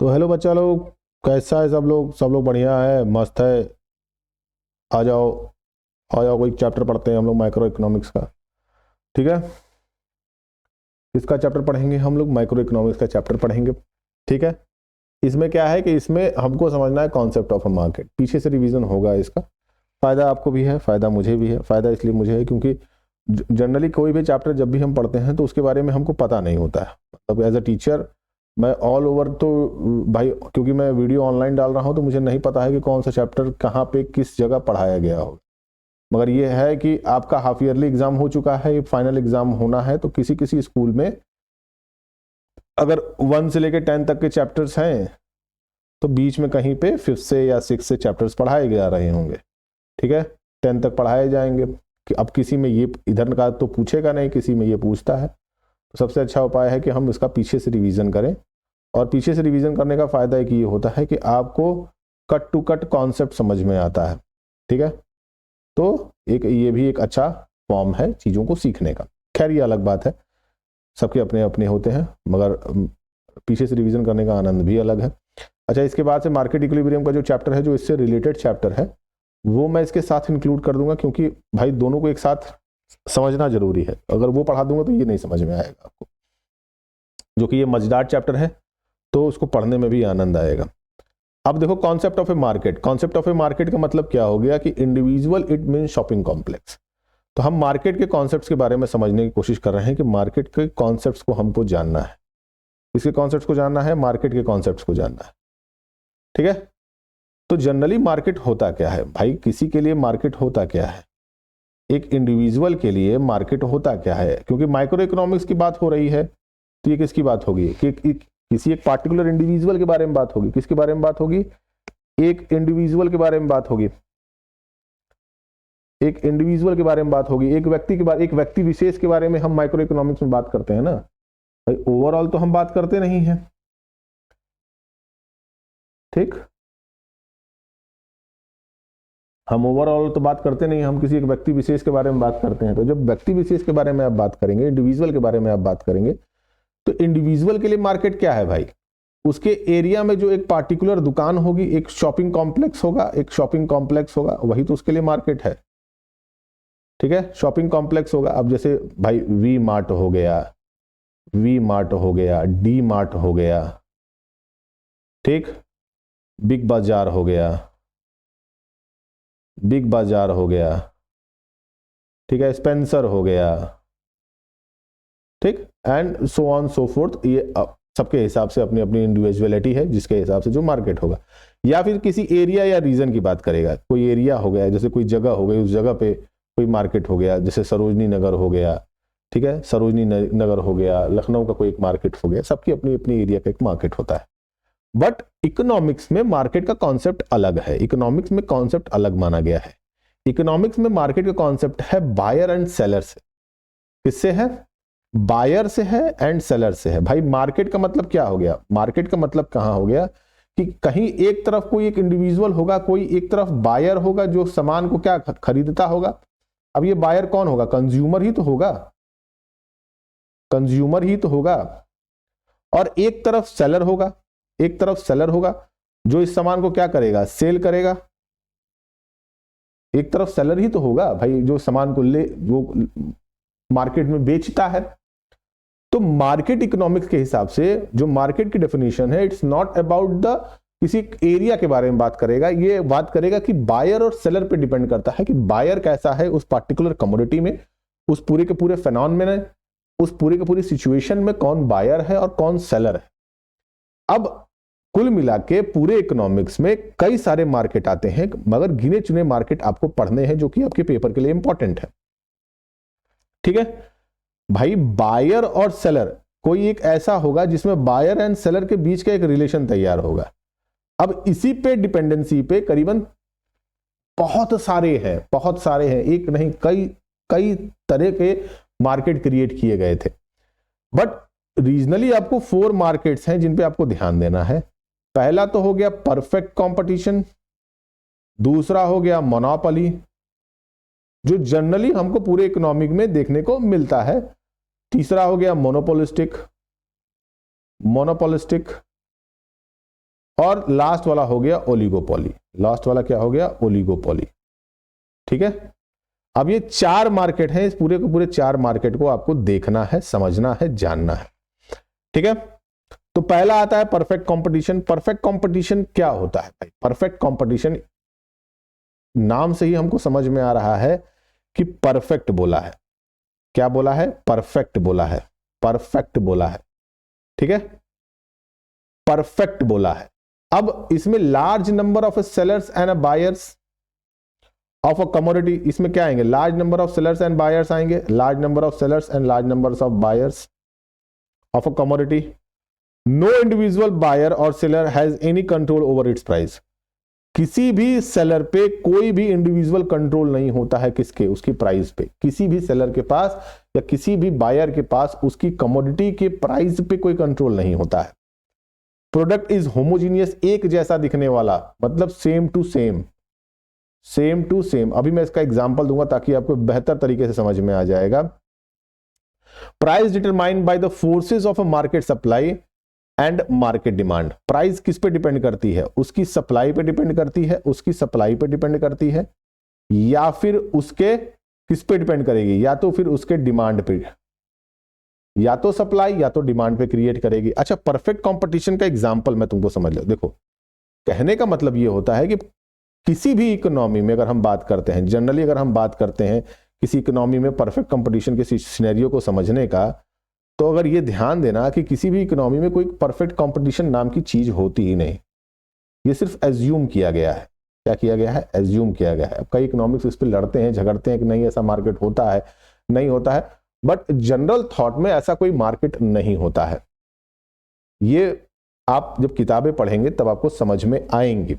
तो हेलो बच्चा लोग, कैसा है सब लोग बढ़िया है, मस्त है। आ जाओ आ जाओ, कोई चैप्टर पढ़ते हैं हम लोग माइक्रो इकोनॉमिक्स का। ठीक है, इसका चैप्टर पढ़ेंगे हम लोग, माइक्रो इकोनॉमिक्स का चैप्टर पढ़ेंगे। ठीक है, इसमें क्या है कि इसमें हमको समझना है कॉन्सेप्ट ऑफ अ मार्केट। पीछे से रिवीजन होगा इसका। फायदा आपको भी है, फायदा मुझे भी है। फायदा इसलिए मुझे है क्योंकि जनरली कोई भी चैप्टर जब भी हम पढ़ते हैं तो उसके बारे में हमको पता नहीं होता है। मतलब एज अ टीचर मैं ऑल ओवर तो भाई, क्योंकि मैं वीडियो ऑनलाइन डाल रहा हूं तो मुझे नहीं पता है कि कौन सा चैप्टर कहाँ पे किस जगह पढ़ाया गया होगा। मगर ये है कि आपका हाफ ईयरली एग्जाम हो चुका है, फाइनल एग्जाम होना है, तो किसी किसी स्कूल में अगर 1 से लेकर 10 तक के चैप्टर्स हैं तो बीच में कहीं पे 5th से या 6th से चैप्टर्स पढ़ाए जा रहे होंगे। ठीक है, 10 तक पढ़ाए जाएंगे। कि अब किसी में ये इधर का तो पूछेगा नहीं, किसी में ये पूछता है, तो सबसे अच्छा उपाय है कि हम इसका पीछे से रिवीजन करें। और पीछे से रिवीजन करने का फायदा एक ये होता है कि आपको कट टू कट कॉन्सेप्ट समझ में आता है। ठीक है, तो ये भी एक अच्छा फॉर्म है चीज़ों को सीखने का। खैर ये अलग बात है, सबके अपने अपने होते हैं, मगर पीछे से रिवीजन करने का आनंद भी अलग है। अच्छा, इसके बाद से मार्केट इक्विलिब्रियम का जो चैप्टर है, जो इससे रिलेटेड चैप्टर है, वो मैं इसके साथ इंक्लूड कर दूंगा, क्योंकि भाई दोनों को एक साथ समझना जरूरी है। अगर वो पढ़ा दूंगा तो ये नहीं समझ में आएगा आपको, जो कि ये मजेदार चैप्टर है, तो उसको पढ़ने में भी आनंद आएगा। अब देखो, concept of A market. Concept of A market का मतलब क्या हो गया कि individual, it mean shopping complex. तो हम मार्केट के कॉन्सेप्ट्स के बारे में समझने की कोशिश कर रहे हैं कि मार्केट के कॉन्सेप्ट्स को हमको जानना है। इसके कॉन्सेप्ट्स को जानना है, मार्केट के कॉन्सेप्ट्स को जानना है। ठीक है, तो जनरली मार्केट होता क्या है भाई? किसी के लिए मार्केट होता क्या है, एक इंडिविजुअल के लिए मार्केट होता क्या है? क्योंकि माइक्रो इकोनॉमिक्स की बात हो रही है, तो ये किसकी बात होगी कि किसी एक पार्टिकुलर इंडिविजुअल के बारे में बात होगी। किसके बारे में बात होगी? एक इंडिविजुअल के बारे में बात होगी। एक इंडिविजुअल के बारे में बात होगी, एक व्यक्ति के बारे, एक व्यक्ति विशेष के बारे में हम माइक्रो इकोनॉमिक्स में बात करते हैं ना भाई। ओवरऑल तो हम बात करते नहीं है। ठीक, हम ओवरऑल तो बात करते नहीं, हम किसी एक व्यक्ति विशेष के बारे में बात करते हैं। तो जब व्यक्ति विशेष के बारे में आप बात करेंगे, इंडिविजुअल के बारे में आप बात करेंगे, तो इंडिविजुअल के लिए मार्केट क्या है भाई? उसके एरिया में जो एक पार्टिकुलर दुकान होगी, एक शॉपिंग कॉम्प्लेक्स होगा, एक शॉपिंग कॉम्प्लेक्स होगा, वही तो उसके लिए मार्केट है। ठीक है, शॉपिंग कॉम्प्लेक्स होगा। अब जैसे भाई वी मार्ट हो गया, वी मार्ट हो गया, डी मार्ट हो गया, ठीक, बिग बाजार हो गया, बिग बाजार हो गया, ठीक है, स्पेंसर हो गया, ठीक, and so on so fourth. ये सबके हिसाब से अपनी अपनी इंडिविजुअलिटी है, जिसके हिसाब से जो मार्केट होगा। या फिर किसी एरिया या रीजन की बात करेगा, कोई एरिया हो गया, जैसे कोई जगह हो गई, उस जगह पे कोई मार्केट हो गया, जैसे सरोजनी नगर हो गया। ठीक है, सरोजनी नगर हो गया, लखनऊ का कोई एक मार्केट हो गया। सबकी अपनी अपनी एरिया का एक मार्केट होता है। बट इकोनॉमिक्स में मार्केट का कॉन्सेप्ट अलग है। इकोनॉमिक्स में कॉन्सेप्ट अलग माना गया है। इकोनॉमिक्स में मार्केट का कॉन्सेप्ट है बायर एंड सेलर से। किससे है? बायर से है एंड सेलर से है। भाई मार्केट का मतलब क्या हो गया? मार्केट का मतलब कहां हो गया कि कहीं एक तरफ कोई एक इंडिविजुअल होगा, कोई एक तरफ बायर होगा जो सामान को क्या खरीदता होगा। अब ये बायर कौन होगा? कंज्यूमर ही तो होगा, कंज्यूमर ही तो होगा। और एक तरफ सेलर होगा, एक तरफ सेलर होगा जो इस सामान को क्या करेगा? सेल करेगा। एक तरफ सेलर ही तो होगा भाई, जो सामान को ले, वो मार्केट में बेचता है। तो मार्केट इकोनॉमिक्स के हिसाब से जो मार्केट की डेफिनेशन है, इट्स नॉट अबाउट द किसी एरिया के बारे में बात करेगा। ये बात करेगा कि बायर और सेलर पे डिपेंड करता है कि बायर कैसा है उस पार्टिकुलर कमोडिटी में, उस पूरे के पूरे फेनोमेनन में, उस पूरे के पूरी सिचुएशन में कौन बायर है और कौन सेलर है। अब कुल मिला के पूरे इकोनॉमिक्स में कई सारे मार्केट आते हैं, मगर गिने चुने मार्केट आपको पढ़ने हैं जो कि आपके पेपर के लिए इंपॉर्टेंट है। ठीक है भाई, बायर और सेलर, कोई एक ऐसा होगा जिसमें बायर एंड सेलर के बीच का एक रिलेशन तैयार होगा। अब इसी पे डिपेंडेंसी पे करीबन बहुत सारे हैं, एक नहीं कई तरह के मार्केट क्रिएट किए गए थे। बट रीजनली आपको 4 मार्केट्स हैं जिन पे आपको ध्यान देना है। पहला तो हो गया परफेक्ट कंपटीशन, दूसरा हो गया मोनोपोली, जो जनरली हमको पूरे इकोनॉमिक में देखने को मिलता है। तीसरा हो गया मोनोपोलिस्टिक, और लास्ट वाला हो गया ओलिगोपोली। लास्ट वाला क्या हो गया? ओलिगोपोली। ठीक है, अब ये 4 मार्केट हैं, इस पूरे के पूरे 4 मार्केट को आपको देखना है, समझना है, जानना है। ठीक है, तो पहला आता है परफेक्ट कंपटीशन। परफेक्ट कंपटीशन क्या होता है भाई? परफेक्ट कंपटीशन नाम से ही हमको समझ में आ रहा है कि परफेक्ट बोला है। क्या बोला है? परफेक्ट बोला है, परफेक्ट बोला है। ठीक है, परफेक्ट बोला है। अब इसमें large number of sellers and buyers of a commodity, इसमें क्या आएंगे? Large number of sellers and buyers आएंगे, large number of sellers and large number of buyers of a commodity. No individual buyer और seller has any control over its price. किसी भी seller पे कोई भी इंडिविजुअल कंट्रोल नहीं होता है, किसके? उसकी प्राइस पे। किसी भी सेलर के पास या किसी भी बायर के पास उसकी कमोडिटी के प्राइस पे कोई कंट्रोल नहीं होता है। प्रोडक्ट इज होमोजीनियस, एक जैसा दिखने वाला, मतलब same to same, same to same. अभी मैं इसका एग्जांपल दूंगा ताकि आपको बेहतर तरीके से समझ में आ जाएगा। Price determined by the forces of a market supply and market demand. Price किस पे डिपेंड करती है? उसकी सप्लाई पे डिपेंड करती है, उसकी सप्लाई पे डिपेंड करती है, या फिर उसके किस पे डिपेंड करेगी? या तो फिर उसके डिमांड पे, या तो सप्लाई या तो डिमांड पे क्रिएट करेगी। अच्छा, परफेक्ट कंपटीशन का एग्जांपल मैं तुमको समझ लो। देखो, कहने का मतलब ये होता है कि किसी भी इकोनॉमी में अगर हम बात करते हैं, जनरली अगर हम बात करते हैं किसी इकोनॉमी में परफेक्ट कंपटीशन के सिनेरियो को समझने का, तो अगर ये ध्यान देना कि किसी भी इकोनॉमी में कोई परफेक्ट कंपटीशन नाम की चीज होती ही नहीं, ये सिर्फ एज्यूम किया गया है। क्या किया गया है? एज्यूम किया गया है। अब कई इकोनॉमिक्स इस पर लड़ते हैं, झगड़ते हैं कि नहीं ऐसा मार्केट होता है, नहीं होता है, बट जनरल थॉट में ऐसा कोई मार्केट नहीं होता है। ये आप जब किताबें पढ़ेंगे तब आपको समझ में आएंगी।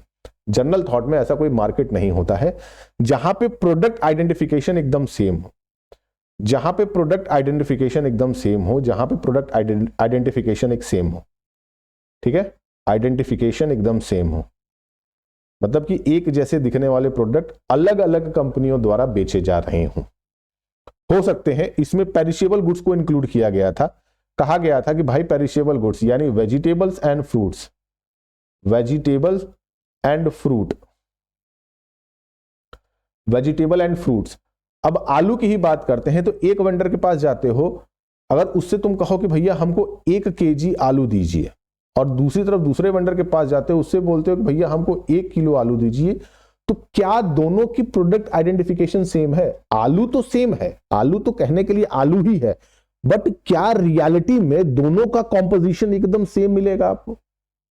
जनरल थॉट में ऐसा कोई मार्केट नहीं होता है जहां पे प्रोडक्ट आइडेंटिफिकेशन एकदम सेम हो, जहां पे प्रोडक्ट आइडेंटिफिकेशन एकदम सेम हो, जहां पे प्रोडक्ट आइडेंटिफिकेशन एक सेम हो। ठीक है, आइडेंटिफिकेशन एकदम सेम हो, मतलब कि एक जैसे दिखने वाले प्रोडक्ट अलग अलग कंपनियों द्वारा बेचे जा रहे हों। हो सकते हैं इसमें पेरिशेबल गुड्स को इंक्लूड किया गया था। कहा गया था कि भाई पेरिशेबल गुड्स यानी vegetables and fruits, vegetables and fruit, vegetable and fruits. अब आलू की ही बात करते हैं, तो एक वेंडर के पास जाते हो, अगर उससे तुम कहो कि भैया हमको 1 kg आलू दीजिए, और दूसरी तरफ दूसरे वेंडर के पास जाते हो, उससे बोलते हो कि भैया हमको 1 किलो आलू दीजिए, तो क्या दोनों की प्रोडक्ट आइडेंटिफिकेशन सेम है? आलू तो सेम है, आलू तो कहने के लिए आलू ही है, बट क्या रियलिटी में दोनों का कॉम्पोजिशन एकदम सेम मिलेगा आपको?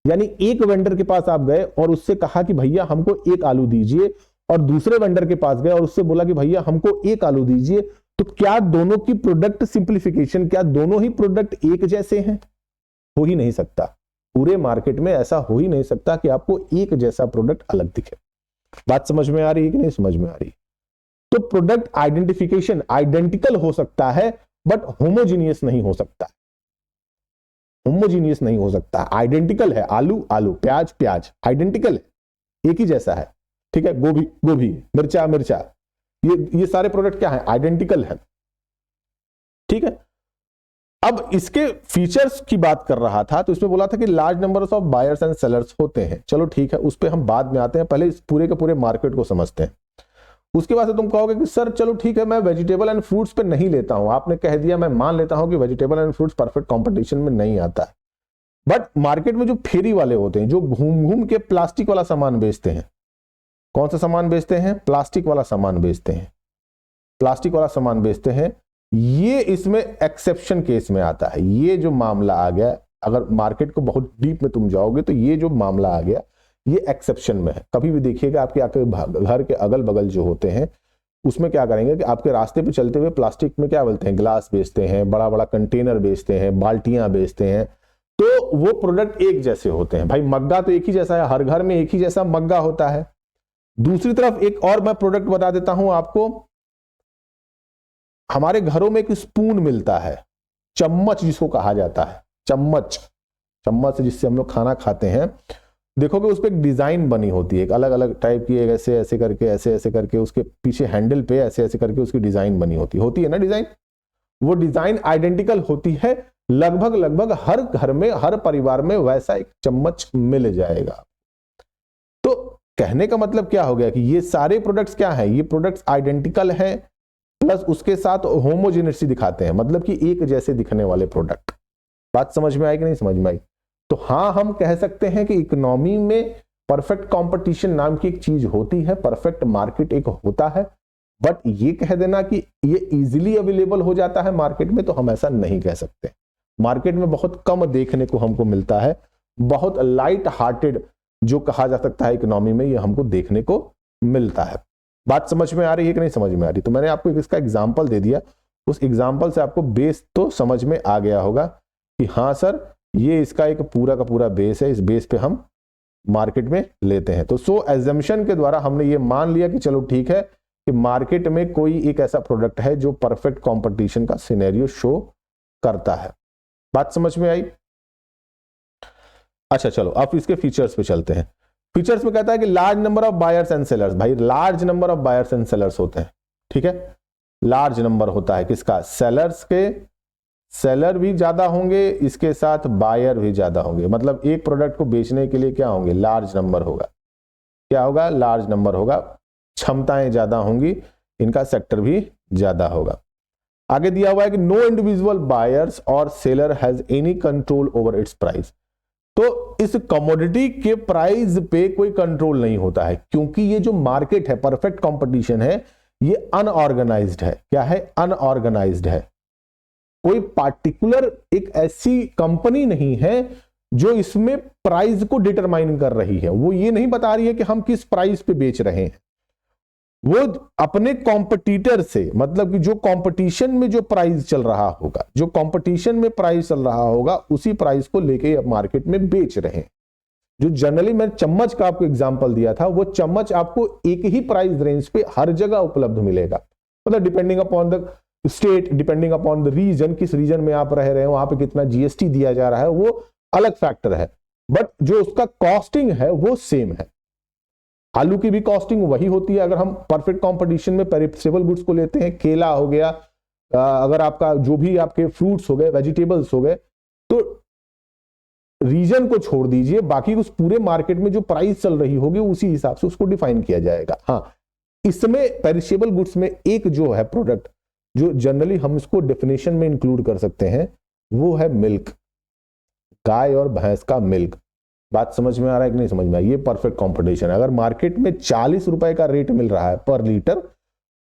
यानी एक वेंडर के पास आप गए और उससे कहा कि भैया हमको 1 आलू दीजिए, और दूसरे वेंडर के पास गए और उससे बोला कि भैया हमको 1 आलू दीजिए, तो क्या दोनों की प्रोडक्ट सिंप्लीफिकेशन, क्या दोनों ही प्रोडक्ट एक जैसे हैं? हो ही नहीं सकता। पूरे मार्केट में ऐसा हो ही नहीं सकता कि आपको एक जैसा प्रोडक्ट अलग दिखे। बात समझ में आ रही है कि नहीं समझ में आ रही? तो प्रोडक्ट आइडेंटिफिकेशन आइडेंटिकल हो सकता है, बट होमोजीनियस नहीं हो सकता। होमोजीनियस नहीं हो सकता। आइडेंटिकल है, आलू आलू, प्याज प्याज, आइडेंटिकल है, एक ही जैसा है। ठीक है, गोभी गोभी, मिर्चा मिर्चा, ये सारे प्रोडक्ट क्या है? आइडेंटिकल है। ठीक है, अब इसके फीचर्स की बात कर रहा था, तो इसमें बोला था कि large number of buyers and sellers होते हैं। चलो ठीक है, उस पर हम बाद में आते हैं, पहले इस पूरे के पूरे मार्केट को समझते हैं। उसके बाद से तुम कहोगे कि सर चलो ठीक है, मैं वेजिटेबल एंड फ्रूट्स पे नहीं लेता हूं। आपने कह दिया, मैं मान लेता हूं कि vegetable and fruits perfect competition में नहीं आता है, बट मार्केट में जो फेरी वाले होते हैं, जो घूम घूम के प्लास्टिक वाला सामान बेचते हैं, कौन सा सामान बेचते हैं? प्लास्टिक वाला सामान बेचते हैं, प्लास्टिक वाला सामान बेचते हैं। ये इसमें एक्सेप्शन केस में आता है। ये जो मामला आ गया, अगर मार्केट को बहुत डीप में तुम जाओगे तो ये जो मामला आ गया, ये एक्सेप्शन में है। कभी भी देखिएगा आपके घर के अगल बगल जो होते हैं, उसमें क्या करेंगे कि आपके रास्ते पे चलते हुए प्लास्टिक में क्या बोलते हैं, ग्लास बेचते हैं, बड़ा बड़ा कंटेनर बेचते हैं, बाल्टियां बेचते हैं, तो वो प्रोडक्ट एक जैसे होते हैं। भाई मग्गा तो एक ही जैसा है, हर घर में एक ही जैसा मग्गा होता है। दूसरी तरफ एक और मैं प्रोडक्ट बता देता हूं आपको, हमारे घरों में एक स्पून मिलता है, चम्मच जिसको कहा जाता है, चम्मच, चम्मच जिससे हम लोग खाना खाते हैं। देखोगे उस पर एक डिजाइन बनी होती है, एक अलग अलग टाइप की, ऐसे ऐसे करके, ऐसे ऐसे करके, उसके पीछे हैंडल पे ऐसे ऐसे करके उसकी डिजाइन बनी होती है ना डिजाइन। वो डिजाइन आइडेंटिकल होती है, लगभग लगभग हर घर में, हर परिवार में वैसा एक चम्मच मिल जाएगा। तो कहने का मतलब क्या हो गया कि ये सारे प्रोडक्ट्स क्या हैं, ये प्रोडक्ट्स आइडेंटिकल हैं, प्लस उसके साथ होमोजेनिटी दिखाते हैं, मतलब कि एक जैसे दिखने वाले प्रोडक्ट। बात समझ में आई कि नहीं समझ में आई? तो हाँ, हम कह सकते हैं कि इकोनॉमी में परफेक्ट कंपटीशन नाम की एक चीज होती है, परफेक्ट मार्केट एक होता है, बट ये कह देना कि ये इजीली अवेलेबल हो जाता है मार्केट में, तो हम ऐसा नहीं कह सकते। मार्केट में बहुत कम देखने को हमको मिलता है, बहुत लाइट हार्टेड जो कहा जा सकता है इकोनॉमी में, ये हमको देखने को मिलता है। बात समझ में आ रही है कि नहीं समझ में आ रही? तो मैंने आपको इसका एग्जाम्पल दे दिया, उस एग्जाम्पल से आपको बेस तो समझ में आ गया होगा कि हाँ सर, ये इसका एक पूरा का पूरा बेस है, इस बेस पे हम मार्केट में लेते हैं। तो सो एजम्पशन के द्वारा हमने ये मान लिया कि चलो ठीक है कि मार्केट में कोई एक ऐसा प्रोडक्ट है जो परफेक्ट कंपटीशन का सिनेरियो शो करता है। बात समझ में आई? अच्छा चलो अब इसके फीचर्स पे चलते हैं। फीचर्स में कहता है कि large number of buyers and sellers. भाई large number of buyers and sellers होते हैं, ठीक है, लार्ज नंबर होता है किसका, सेलर्स के। सेलर भी ज्यादा होंगे, इसके साथ बायर भी ज्यादा होंगे, मतलब एक प्रोडक्ट को बेचने के लिए क्या होंगे, लार्ज नंबर होगा। क्या होगा, लार्ज नंबर होगा, क्षमताएं ज्यादा होंगी, इनका सेक्टर भी ज्यादा होगा। आगे दिया हुआ है कि नो इंडिविजुअल बायर्स और seller has any control over its price. तो इस कमोडिटी के प्राइस पे कोई कंट्रोल नहीं होता है, क्योंकि ये जो मार्केट है, परफेक्ट कंपटीशन है, ये अनऑर्गेनाइज्ड है। क्या है, अनऑर्गेनाइज्ड है। कोई पार्टिकुलर एक ऐसी कंपनी नहीं है जो इसमें प्राइस को डिटरमाइन कर रही है, वो ये नहीं बता रही है कि हम किस प्राइस पे बेच रहे हैं। वो अपने कॉम्पिटिटर से, मतलब कि जो कंपटीशन में जो प्राइस चल रहा होगा, जो कंपटीशन में प्राइस चल रहा होगा, उसी प्राइस को लेके मार्केट में बेच रहे हैं। जो जनरली मैंने चम्मच का आपको एग्जांपल दिया था, वो चम्मच आपको एक ही प्राइस रेंज पे हर जगह उपलब्ध मिलेगा, मतलब depending upon the state, depending upon the region, किस रीजन में आप रह रहे हैं, वहां पे कितना जीएसटी दिया जा रहा है, वो अलग फैक्टर है, बट जो उसका कॉस्टिंग है वो सेम है। आलू की भी कॉस्टिंग वही होती है। अगर हम परफेक्ट कंपटीशन में पेरिशेबल गुड्स को लेते हैं, केला हो गया, अगर आपका जो भी आपके फ्रूट्स हो गए, वेजिटेबल्स हो गए, तो रीजन को छोड़ दीजिए, बाकी उस पूरे मार्केट में जो प्राइस चल रही होगी उसी हिसाब से उसको डिफाइन किया जाएगा। हाँ, इसमें पेरिशेबल गुड्स में एक जो है प्रोडक्ट जो जनरली हम इसको डेफिनेशन में इंक्लूड कर सकते हैं, वो है मिल्क, गाय और भैंस का मिल्क। बात समझ में आ रहा है कि नहीं समझ में? ये परफेक्ट कंपटीशन है। अगर मार्केट में 40 रुपए का रेट मिल रहा है पर लीटर,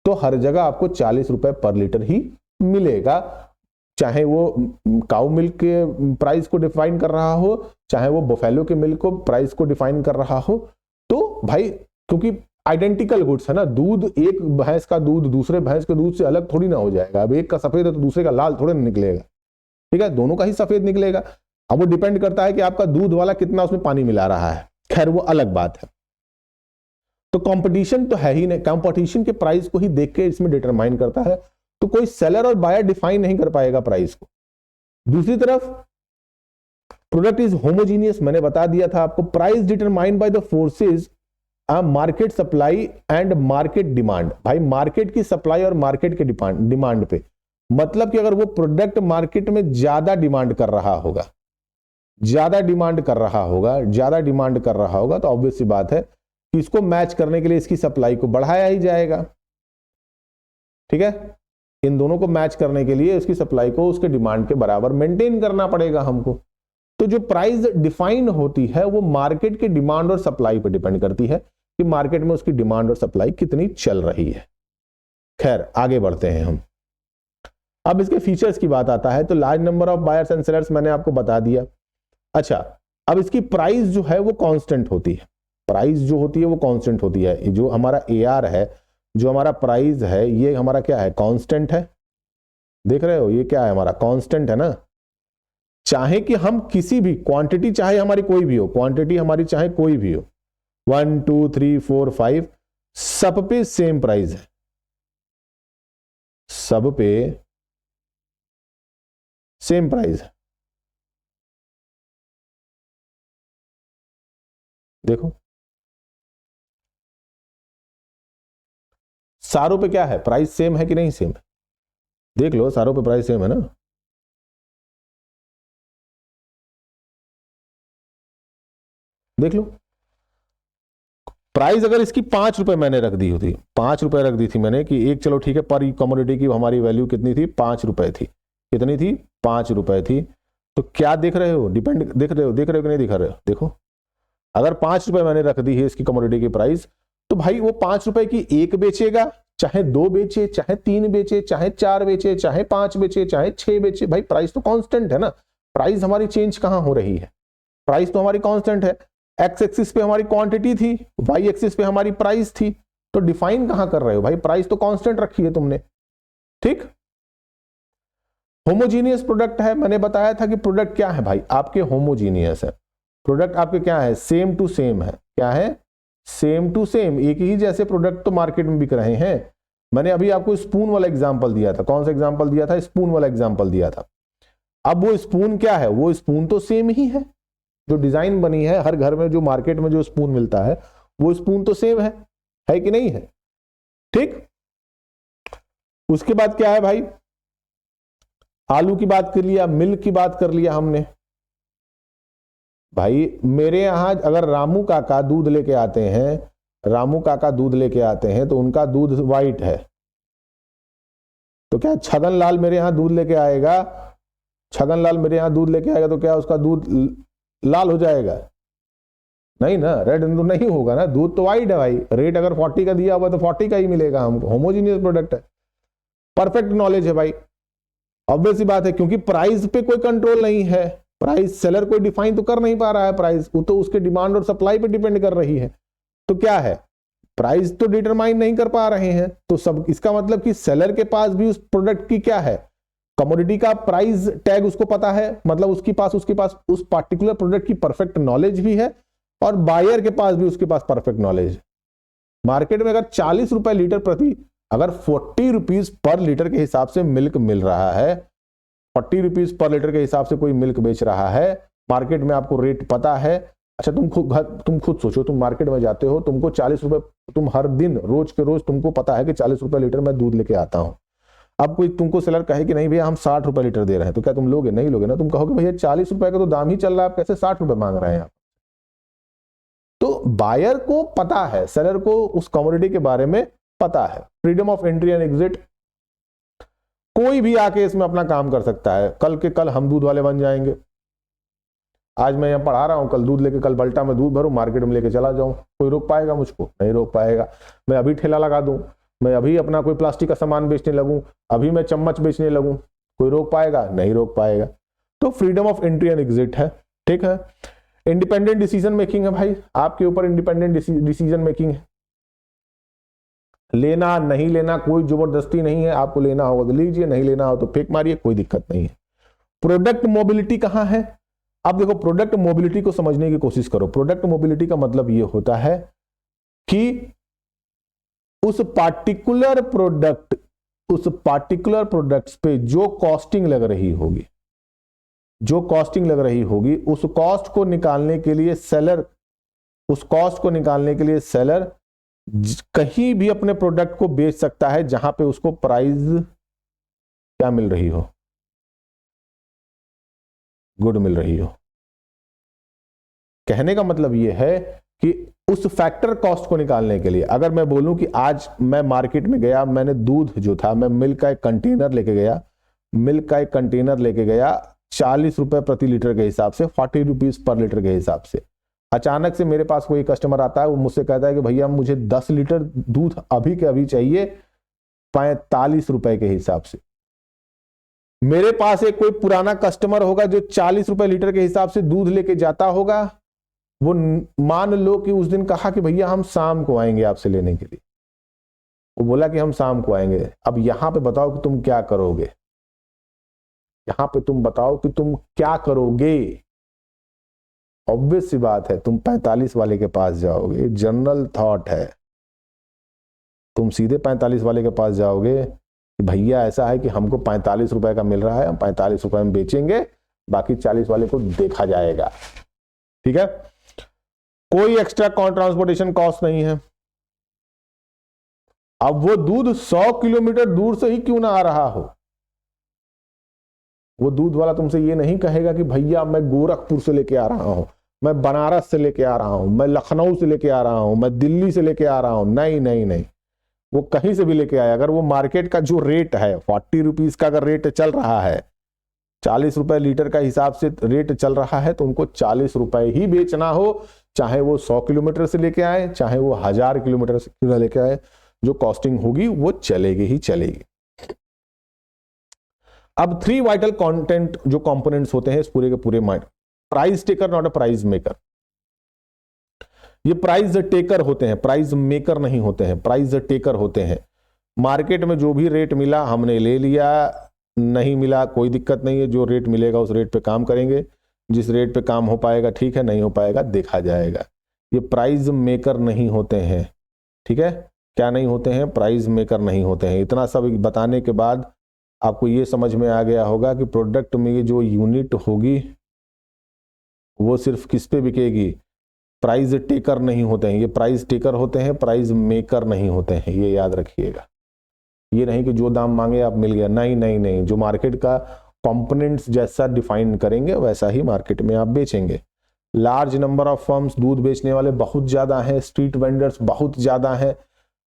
तो हर जगह आपको 40 रुपए पर लीटर ही मिलेगा, चाहे वो काउ मिल्क के प्राइस को डिफाइन कर रहा हो, चाहे वो बफेलो के मिल्क को प्राइस को डिफाइन कर रहा हो। तो भाई क्योंकि आइडेंटिकल गुड्स है ना, दूध, एक भैंस का दूध दूसरे भैंस के दूध से अलग थोड़ी ना हो जाएगा। अब एक का सफेद है तो दूसरे का लाल थोड़े ना निकलेगा, ठीक है, दोनों का ही सफेद निकलेगा। अब वो डिपेंड करता है कि आपका दूध वाला कितना उसमें पानी मिला रहा है, खैर वो अलग बात है। तो कंपटीशन तो है ही नहीं, कंपटीशन के प्राइस को ही देख के इसमें डिटरमाइन करता है, तो कोई सेलर और बायर डिफाइन नहीं कर पाएगा प्राइस को। दूसरी तरफ प्रोडक्ट इज होमोजीनियस, मैंने बता दिया था आपको। Price determined by the forces market supply and market demand. भाई मार्केट की सप्लाई और मार्केट के डिमांड पे, मतलब कि अगर वो प्रोडक्ट मार्केट में ज्यादा डिमांड कर रहा होगा, ज्यादा डिमांड कर रहा होगा, ज्यादा डिमांड कर रहा होगा, तो ऑब्वियस सी बात है कि इसको मैच करने के लिए इसकी सप्लाई को बढ़ाया ही जाएगा, ठीक है। इन दोनों को मैच करने के लिए उसकी सप्लाई को उसके डिमांड के बराबर मेंटेन करना पड़ेगा हमको। तो जो प्राइस डिफाइन होती है वो मार्केट के डिमांड और सप्लाई पर डिपेंड करती है कि मार्केट में उसकी डिमांड और सप्लाई कितनी चल रही है। खैर आगे बढ़ते हैं हम। अब इसके फीचर्स की बात आता है, तो large number of buyers and sellers मैंने आपको बता दिया। अच्छा, अब इसकी प्राइस जो है वो कांस्टेंट होती है। प्राइस जो होती है वो कांस्टेंट होती है। जो हमारा एआर है, जो हमारा प्राइस है, ये हमारा क्या है, कांस्टेंट है। देख रहे हो ये क्या है, हमारा कांस्टेंट है ना। चाहे कि हम किसी भी क्वांटिटी, चाहे हमारी कोई भी हो, क्वांटिटी हमारी चाहे कोई भी हो, 1 2 3 4 5, सब पे सेम प्राइस है, सब पे सेम प्राइस है। देखो सारों पे क्या है, प्राइस सेम है कि नहीं सेम है? देख लो सारों पे प्राइस सेम है ना। देख लो, प्राइस अगर इसकी 5 रुपए मैंने रख दी होती, 5 रुपए रख दी थी मैंने कि एक, चलो ठीक है, पर कमोडिटी की हमारी वैल्यू कितनी थी, 5 रुपए थी, कितनी थी, 5 रुपए थी। तो क्या देख रहे हो, डिपेंड देख रहे हो कि नहीं दिख रहे हो, देखो अगर 5 रुपए मैंने रख दी है इसकी कमोडिटी की प्राइस, तो भाई वो 5 रुपए की एक बेचेगा, चाहे 2 बेचे, चाहे 3 बेचे, चाहे 4 बेचे, चाहे 5 बेचे, चाहे 6 बेचे, भाई प्राइस तो कांस्टेंट है ना, प्राइस हमारी चेंज कहां हो रही है, प्राइस तो हमारी कांस्टेंट है। एक्स एक्सिस पे हमारी क्वांटिटी थी, वाई एक्सिस पे हमारी प्राइस थी, तो डिफाइन कहां कर रहे हो भाई, प्राइस तो कांस्टेंट रखी है तुमने, ठीक। होमोजीनियस प्रोडक्ट है, मैंने बताया था कि प्रोडक्ट क्या है भाई, आपके होमोजीनियस है, प्रोडक्ट आपके क्या है, सेम टू सेम है, क्या है, सेम टू सेम, एक ही जैसे प्रोडक्ट तो मार्केट में बिक रहे हैं। मैंने अभी आपको स्पून वाला एग्जांपल दिया था, कौन सा एग्जांपल दिया था, स्पून वाला एग्जांपल दिया था। अब वो स्पून क्या है, वो स्पून तो सेम ही है, जो डिजाइन बनी है हर घर में, जो मार्केट में जो स्पून मिलता है वो स्पून तो सेम है कि नहीं है, ठीक। उसके बाद क्या है भाई, आलू की बात कर लिया, मिल्क की बात कर लिया हमने। भाई मेरे यहां अगर रामू काका दूध लेके आते हैं, रामू काका दूध लेके आते हैं तो उनका दूध व्हाइट है, तो क्या छगन लाल मेरे यहां दूध लेके आएगा, छगन लाल मेरे यहां दूध लेके आएगा तो क्या उसका दूध लाल हो जाएगा, नहीं ना, रेड नहीं होगा ना, दूध तो व्हाइट है भाई, रेट अगर 40 का दिया हुआ तो 40 का ही मिलेगा हमको, होमोजीनियस प्रोडक्ट है, परफेक्ट नॉलेज है भाई, ऑब्वियस सी बात है, क्योंकि प्राइस पे कोई कंट्रोल नहीं है, प्राइस सेलर कोई डिफाइन तो कर नहीं पा रहा है, प्राइस वो तो उसके डिमांड और सप्लाई पे डिपेंड कर रही है, तो क्या है, प्राइस तो डिटरमाइन नहीं कर पा रहे हैं, तो सब इसका मतलब कि सेलर के पास भी उस प्रोडक्ट की क्या है, कमोडिटी का प्राइस टैग उसको पता है, मतलब उसके पास उस पार्टिकुलर प्रोडक्ट की परफेक्ट नॉलेज भी है, और बायर के पास भी उसके पास परफेक्ट नॉलेज है। मार्केट में अगर 40 रुपए लीटर प्रति, अगर 40 रुपीज पर लीटर के हिसाब से मिल्क मिल रहा है, 40 रुपीज पर लीटर के हिसाब से कोई मिल्क बेच रहा है मार्केट में, आपको रेट पता है। अच्छा तुम खुद सोचो, तुम मार्केट में जाते हो, तुमको 40 रुपए, तुम हर दिन रोज के रोज तुमको पता है कि 40 रुपए लीटर मैं दूध लेके आता हूं। अब कोई तुमको सेलर कहे कि नहीं भैया हम 60 रुपए लीटर दे रहे हैं, तो क्या तुम लोगे, नहीं लोगे ना, तुम कहोगे भैया 40 रुपए का तो दाम ही चल रहा है, आप कैसे 60 रुपए मांग रहे हैं आप। तो बायर को पता है, सेलर को उस कमोडिटी के बारे में पता है। Freedom of entry and exit, कोई भी आके इसमें अपना काम कर सकता है, कल के कल हम दूध वाले बन जाएंगे, आज मैं यहां पढ़ा रहा हूं, कल दूध लेके कल बल्टा में दूध भरूं, मार्केट में लेके चला जाऊं, कोई रोक पाएगा मुझको, नहीं रोक पाएगा। मैं अभी ठेला लगा दूं, मैं अभी अपना कोई प्लास्टिक का सामान बेचने लगूं, अभी मैं चम्मच बेचने लगूं, कोई रोक पाएगा, नहीं रोक पाएगा। तो freedom of entry and exit है, ठीक है। इंडिपेंडेंट डिसीजन मेकिंग है भाई, आपके ऊपर इंडिपेंडेंट डिसीजन मेकिंग है, लेना नहीं लेना कोई जबरदस्ती नहीं है, आपको लेना होगा तो लीजिए, नहीं लेना हो तो फेंक मारिए, कोई दिक्कत नहीं है। प्रोडक्ट मोबिलिटी कहां है, अब देखो प्रोडक्ट मोबिलिटी को समझने की कोशिश करो। प्रोडक्ट मोबिलिटी का मतलब यह होता है कि उस पार्टिकुलर प्रोडक्ट्स पे जो कॉस्टिंग लग रही होगी, उस कॉस्ट को निकालने के लिए सेलर कहीं भी अपने प्रोडक्ट को बेच सकता है जहां पे उसको प्राइस क्या मिल रही हो, गुड मिल रही हो। कहने का मतलब यह है कि उस फैक्टर कॉस्ट को निकालने के लिए, अगर मैं बोलूं कि आज मैं मार्केट में गया, मैंने दूध जो था, मैं मिल्क का एक कंटेनर लेके गया 40 रुपए प्रति लीटर के हिसाब से, 40 रुपीज पर लीटर के हिसाब से। अचानक से मेरे पास कोई कस्टमर आता है, वो मुझसे कहता है कि भैया मुझे 10 लीटर दूध अभी के अभी चाहिए 45 रुपए के हिसाब से। मेरे पास एक कोई पुराना कस्टमर होगा जो 40 रुपए लीटर के हिसाब से दूध लेके जाता होगा, वो मान लो कि उस दिन कहा कि भैया हम शाम को आएंगे आपसे लेने के लिए, वो बोला कि हम शाम को आएंगे। अब यहां पे बताओ कि तुम क्या करोगे, ऑब्वियस सी बात है, तुम 45 वाले के पास जाओगे, जनरल थॉट है, तुम सीधे 45 वाले के पास जाओगे कि भैया ऐसा है कि हमको 45 रुपए का मिल रहा है, हम 45 रुपए में बेचेंगे, बाकी 40 वाले को देखा जाएगा, ठीक है। कोई एक्स्ट्रा ट्रांसपोर्टेशन कॉस्ट नहीं है। अब वो दूध 100 किलोमीटर दूर से ही क्यों ना आ रहा हो, वो दूध वाला तुमसे ये नहीं कहेगा कि भैया मैं गोरखपुर से लेके आ रहा हूं, मैं बनारस से लेके आ रहा हूं, मैं लखनऊ से लेके आ रहा हूं, मैं दिल्ली से लेके आ रहा हूं, नहीं नहीं नहीं, वो कहीं से भी लेके आए, अगर वो मार्केट का जो रेट है 40 रुपीज का अगर रेट चल रहा है, 40 रुपए लीटर का हिसाब से रेट चल रहा है, तो उनको 40 रुपए ही बेचना हो, चाहे वो 100 किलोमीटर से लेके आए, चाहे वो 1000 किलोमीटर से लेके आए, जो कॉस्टिंग होगी वो चलेगी ही चलेगी। अब 3 वाइटल कंटेंट जो कंपोनेंट्स होते हैं इस पूरे के पूरे mind, price taker not a price maker. ये प्राइस टेकर होते हैं, प्राइस मेकर नहीं होते हैं, प्राइस टेकर होते हैं। मार्केट में जो भी रेट मिला हमने ले लिया, नहीं मिला कोई दिक्कत नहीं है, जो रेट मिलेगा उस रेट पे काम करेंगे, जिस रेट पे काम हो पाएगा ठीक है, नहीं हो पाएगा देखा जाएगा। ये प्राइस मेकर नहीं होते हैं, ठीक है, क्या नहीं होते हैं, प्राइस मेकर नहीं होते हैं। इतना सब बताने के बाद आपको ये समझ में आ गया होगा कि प्रोडक्ट में ये जो यूनिट होगी वो सिर्फ किस पे बिकेगी, प्राइस टेकर नहीं होते हैं, ये प्राइस टेकर होते हैं, प्राइस मेकर नहीं होते हैं, ये याद रखिएगा। ये नहीं कि जो दाम मांगे आप मिल गया, नहीं नहीं नहीं, जो मार्केट का कंपोनेंट्स जैसा डिफाइन करेंगे वैसा ही मार्केट में आप बेचेंगे। लार्ज नंबर ऑफ फर्म्स, दूध बेचने वाले बहुत ज्यादा हैं, स्ट्रीट वेंडर्स बहुत ज्यादा हैं,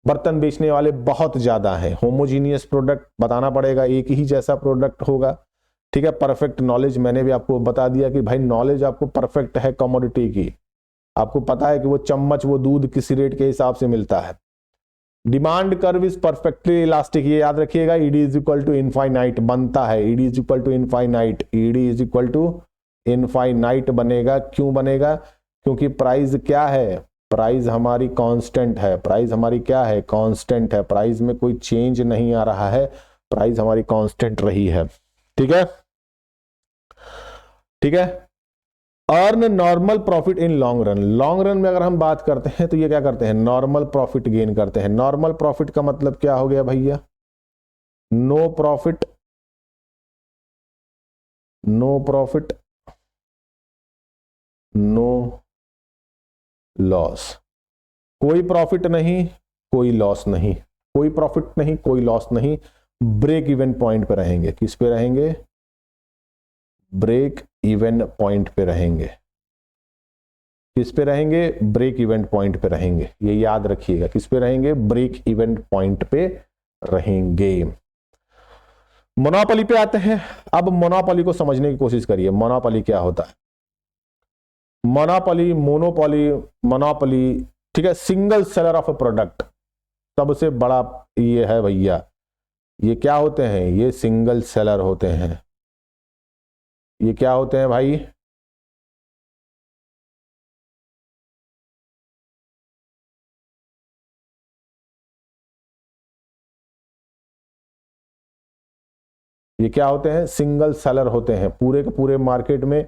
बर्तन बेचने वाले बहुत ज्यादा हैं। होमोजीनियस प्रोडक्ट बताना पड़ेगा, एक ही जैसा प्रोडक्ट होगा, ठीक है। परफेक्ट नॉलेज, मैंने भी आपको बता दिया कि भाई नॉलेज आपको परफेक्ट है कमोडिटी की, आपको पता है कि वो चम्मच वो दूध किस रेट के हिसाब से मिलता है। Demand curve is perfectly elastic, ये याद रखिएगा, ED is equal to infinite बनता है, ED is equal to infinite, ED is equal to infinite बनेगा। क्यों बनेगा, क्योंकि प्राइस क्या है, प्राइस हमारी कांस्टेंट है, प्राइस हमारी क्या है, कांस्टेंट है, प्राइस में कोई चेंज नहीं आ रहा है, प्राइस हमारी कांस्टेंट रही है, ठीक है, ठीक है। Earn normal profit in long run, long run में अगर हम बात करते हैं तो ये क्या करते हैं, नॉर्मल प्रॉफिट गेन करते हैं। नॉर्मल प्रॉफिट का मतलब क्या हो गया भैया, no profit, no profit no loss, कोई प्रॉफिट नहीं कोई लॉस नहीं, कोई प्रॉफिट नहीं कोई लॉस नहीं, ब्रेक इवन पॉइंट पे रहेंगे। किस पे रहेंगे, ब्रेक इवन पॉइंट पे रहेंगे। किस पे रहेंगे, ब्रेक इवेंट पॉइंट पे रहेंगे, ये याद रखिएगा, किस पे रहेंगे, ब्रेक इवेंट पॉइंट पे रहेंगे। मोनोपोली पे आते हैं। अब मोनोपोली को समझने की कोशिश करिए, मोनोपोली क्या होता है। मोनोपोली, मोनोपोली, मोनोपोली, ठीक है, single seller of a product, सबसे बड़ा ये है भैया, ये क्या होते हैं, ये सिंगल सेलर होते हैं। ये क्या होते हैं भाई, ये क्या होते हैं, सिंगल सेलर होते हैं। पूरे के पूरे मार्केट में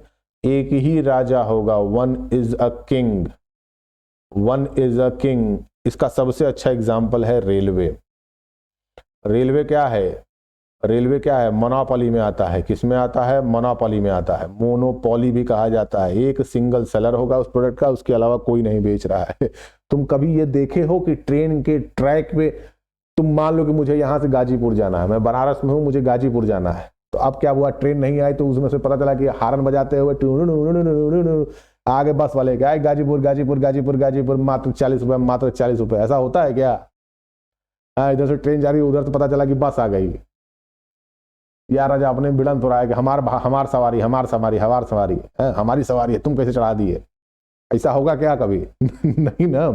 एक ही राजा होगा, one is a king, one is a king. इसका सबसे अच्छा एग्जांपल है रेलवे। रेलवे क्या है, रेलवे क्या है, मोनोपोली में आता है। किस में आता है, मोनोपोली में आता है, मोनोपोली भी कहा जाता है। एक सिंगल सेलर होगा उस प्रोडक्ट का, उसके अलावा कोई नहीं बेच रहा है। तुम कभी ये देखे हो कि ट्रेन के ट्रैक पे, तुम मान लो कि मुझे यहां से गाजीपुर जाना है, मैं बनारस में हूं, मुझे गाजीपुर जाना है, तो अब क्या हुआ, ट्रेन नहीं आई, तो उसमें से पता चला कि हारन बजाते हुए आगे बस वाले क्या, गाजीपुर गाजीपुर गाजीपुर गाजीपुर, मात्र 40 रुपए, मात्र 40 रुपए। ऐसा होता है क्या, इधर से ट्रेन जा रही है, उधर से पता चला कि बस आ गई। यार राजा अपने भिड़न तो रहा है कि हमार सवारी हमार सवारी हमार सवारी है, हमारी सवारी है, तुम कैसे चढ़ा दिए, ऐसा होगा क्या कभी? नहीं ना।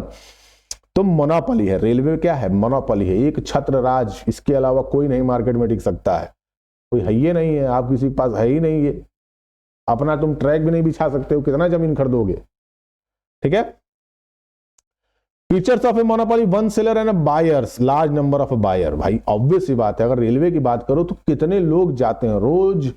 तो मोनोपोली है, रेलवे क्या है, मोनोपोली है, एक छत्र राज, इसके अलावा कोई नहीं मार्केट में टिक सकता है, कोई है ही नहीं है, आप किसी के पास है ही नहीं है, अपना तुम ट्रैक भी नहीं बिछा सकते हो, कितना जमीन खरीदोगे, ठीक है। Features of a monopoly, one seller and buyers, large number of buyer. भाई ऑब्वियस सी बात है, अगर रेलवे की बात करो तो कितने लोग जाते हैं रोज,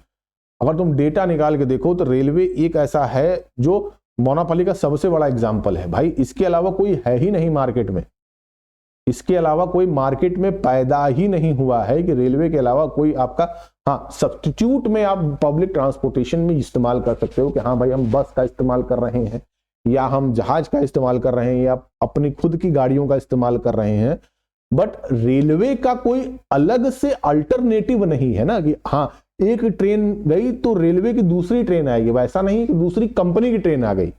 अगर तुम डेटा निकाल के देखो तो रेलवे एक ऐसा है जो मोनोपोली का सबसे बड़ा एग्जांपल है। भाई इसके अलावा कोई है ही नहीं मार्केट में, इसके अलावा कोई मार्केट में पैदा ही नहीं हुआ है कि रेलवे के अलावा कोई आपका, हाँ सब्स्टिट्यूट में आप पब्लिक ट्रांसपोर्टेशन में इस्तेमाल कर सकते हो कि हाँ भाई हम बस का इस्तेमाल कर रहे हैं, या हम जहाज का इस्तेमाल कर रहे हैं, या अपनी खुद की गाड़ियों का इस्तेमाल कर रहे हैं, बट रेलवे का कोई अलग से अल्टरनेटिव नहीं है ना कि हाँ एक ट्रेन गई तो रेलवे की दूसरी ट्रेन आएगी, वैसा नहीं कि दूसरी कंपनी की ट्रेन आ गई,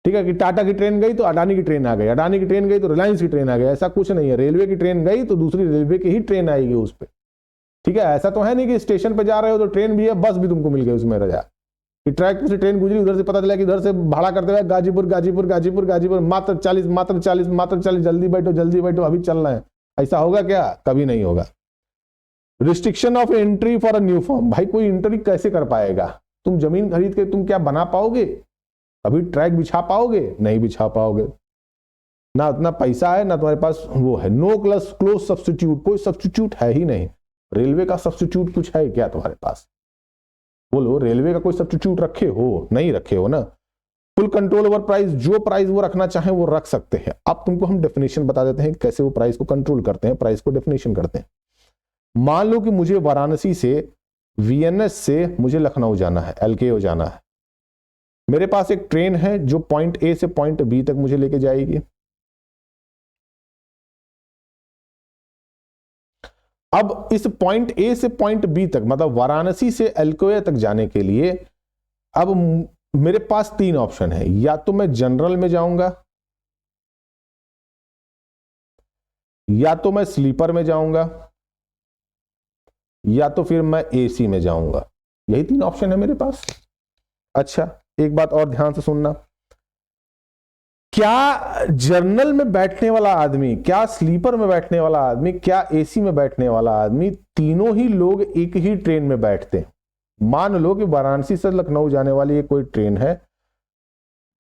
ठीक है, कि टाटा की ट्रेन गई तो अडानी की ट्रेन आ गई, अडानी की ट्रेन गई तो रिलायंस की ट्रेन आ गई, ऐसा कुछ नहीं है। रेलवे की ट्रेन गई तो दूसरी रेलवे की ही ट्रेन आएगी उस पर, ठीक है। ऐसा तो है नहीं कि स्टेशन पे जा रहे हो तो ट्रेन भी है, बस भी तुमको मिल गई उसमें रजा, कि ट्रैक पे से ट्रेन गुजरी, उधर से पता चला कि इधर से भाड़ा करते हुए गाजीपुर गाजीपुर गाजीपुर गाजीपुर, मात्र 40 मात्र 40 मात्र 40, जल्दी बैठो अभी चलना है। ऐसा होगा क्या? कभी नहीं होगा। Restriction of entry for a new form, भाई कोई एंट्री कैसे कर पाएगा? तुम जमीन खरीद के तुम क्या बना पाओगे? अभी ट्रैक बिछा पाओगे? नहीं बिछा पाओगे, ना उतना पैसा है ना तुम्हारे पास वो है। नो क्लोज सब्स्टिट्यूट, कोई सब्स्टिट्यूट है ही नहीं। रेलवे का सब्स्टिट्यूट कुछ है क्या तुम्हारे पास? बोलो, रेलवे का कोई सब्स्टिट्यूट रखे हो? नहीं रखे हो ना। फुल कंट्रोल ओवर प्राइस, जो प्राइस वो रखना चाहे वो रख सकते हैं। अब तुमको हम डेफिनेशन बता देते हैं कैसे वो प्राइस को कंट्रोल करते हैं, प्राइस को डेफिनेशन करते हैं। मान लो कि मुझे वाराणसी से वीएनएस से मुझे लखनऊ जाना है, एलकेओ जाना है। मेरे पास एक ट्रेन है जो पॉइंट ए से पॉइंट बी तक मुझे लेके जाएगी। अब इस पॉइंट ए से पॉइंट बी तक, मतलब वाराणसी से एलकेओ तक जाने के लिए अब मेरे पास 3 ऑप्शन है। या तो मैं जनरल में जाऊंगा, या तो मैं स्लीपर में जाऊंगा, या तो फिर मैं एसी में जाऊंगा। यही 3 ऑप्शन है मेरे पास। अच्छा, एक बात और ध्यान से सुनना, क्या जनरल में बैठने वाला आदमी, क्या स्लीपर में बैठने वाला आदमी, क्या एसी में बैठने वाला आदमी, तीनों ही लोग एक ही ट्रेन में बैठते हैं? मान लो कि वाराणसी से लखनऊ जाने वाली एक कोई ट्रेन है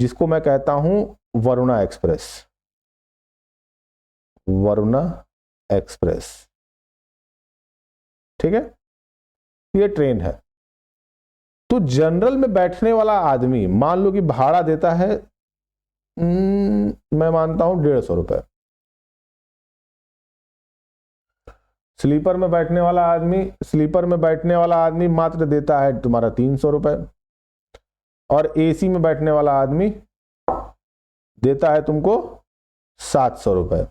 जिसको मैं कहता हूं वरुणा एक्सप्रेस, वरुणा एक्सप्रेस, ठीक है, ये ट्रेन है। तो जनरल में बैठने वाला आदमी मान लो कि भाड़ा देता है मैं मानता हूं 150 रुपए। स्लीपर में बैठने वाला आदमी मात्र देता है तुम्हारा 300 रुपए, और एसी में बैठने वाला आदमी देता है तुमको 700 रुपए।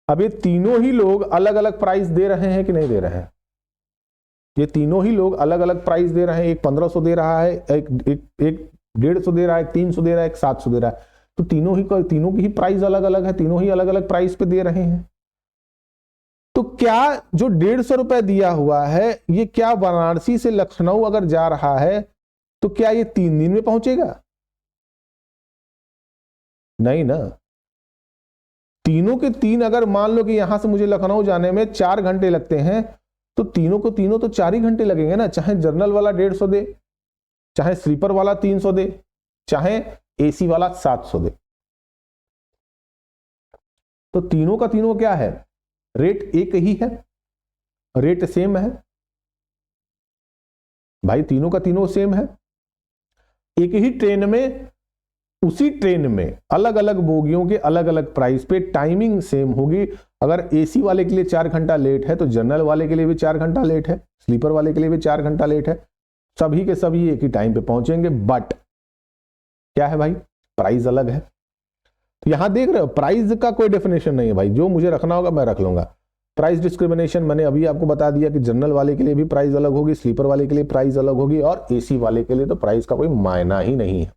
अब ये तीनों ही लोग अलग अलग प्राइस दे रहे हैं कि नहीं दे रहे हैं? ये तीनों ही लोग अलग अलग प्राइस दे रहे हैं। एक 1500 दे रहा है, एक 150 दे रहा है, एक 300 दे रहा है, एक 700 दे रहा है। तो तीनों की ही प्राइस अलग अलग है, तीनों ही अलग अलग प्राइस पे दे रहे हैं। तो क्या जो 150 रुपए दिया हुआ है, ये क्या वाराणसी से लखनऊ अगर जा रहा है तो क्या ये 3 दिन में पहुंचेगा? नहीं ना। तीनों के 3, अगर मान लो कि यहां से मुझे लखनऊ जाने में 4 घंटे लगते हैं, तो तीनों को तीनों तो 4 ही घंटे लगेंगे ना। चाहे जनरल वाला 150 दे, चाहे स्लीपर वाला 300 दे, चाहे एसी वाला 700 दे। तो तीनों का तीनों क्या है? रेट एक ही है, रेट सेम है भाई, तीनों का तीनों सेम है। एक ही ट्रेन में, उसी ट्रेन में अलग अलग बोगियों के अलग अलग प्राइस पे टाइमिंग सेम होगी। अगर एसी वाले के लिए 4 घंटा लेट है तो जनरल वाले के लिए भी 4 घंटा लेट है, स्लीपर वाले के लिए भी 4 घंटा लेट है। सभी के सभी एक ही टाइम पे पहुंचेंगे, बट क्या है भाई? प्राइस अलग है। तो यहां देख रहे हो, प्राइस का कोई डेफिनेशन नहीं है भाई, जो मुझे रखना होगा मैं रख लूंगा। प्राइस डिस्क्रिमिनेशन मैंने अभी आपको बता दिया कि जनरल वाले के लिए भी प्राइस अलग होगी, स्लीपर वाले के लिए प्राइस अलग होगी, और एसी वाले के लिए तो प्राइस का कोई मायना ही नहीं है।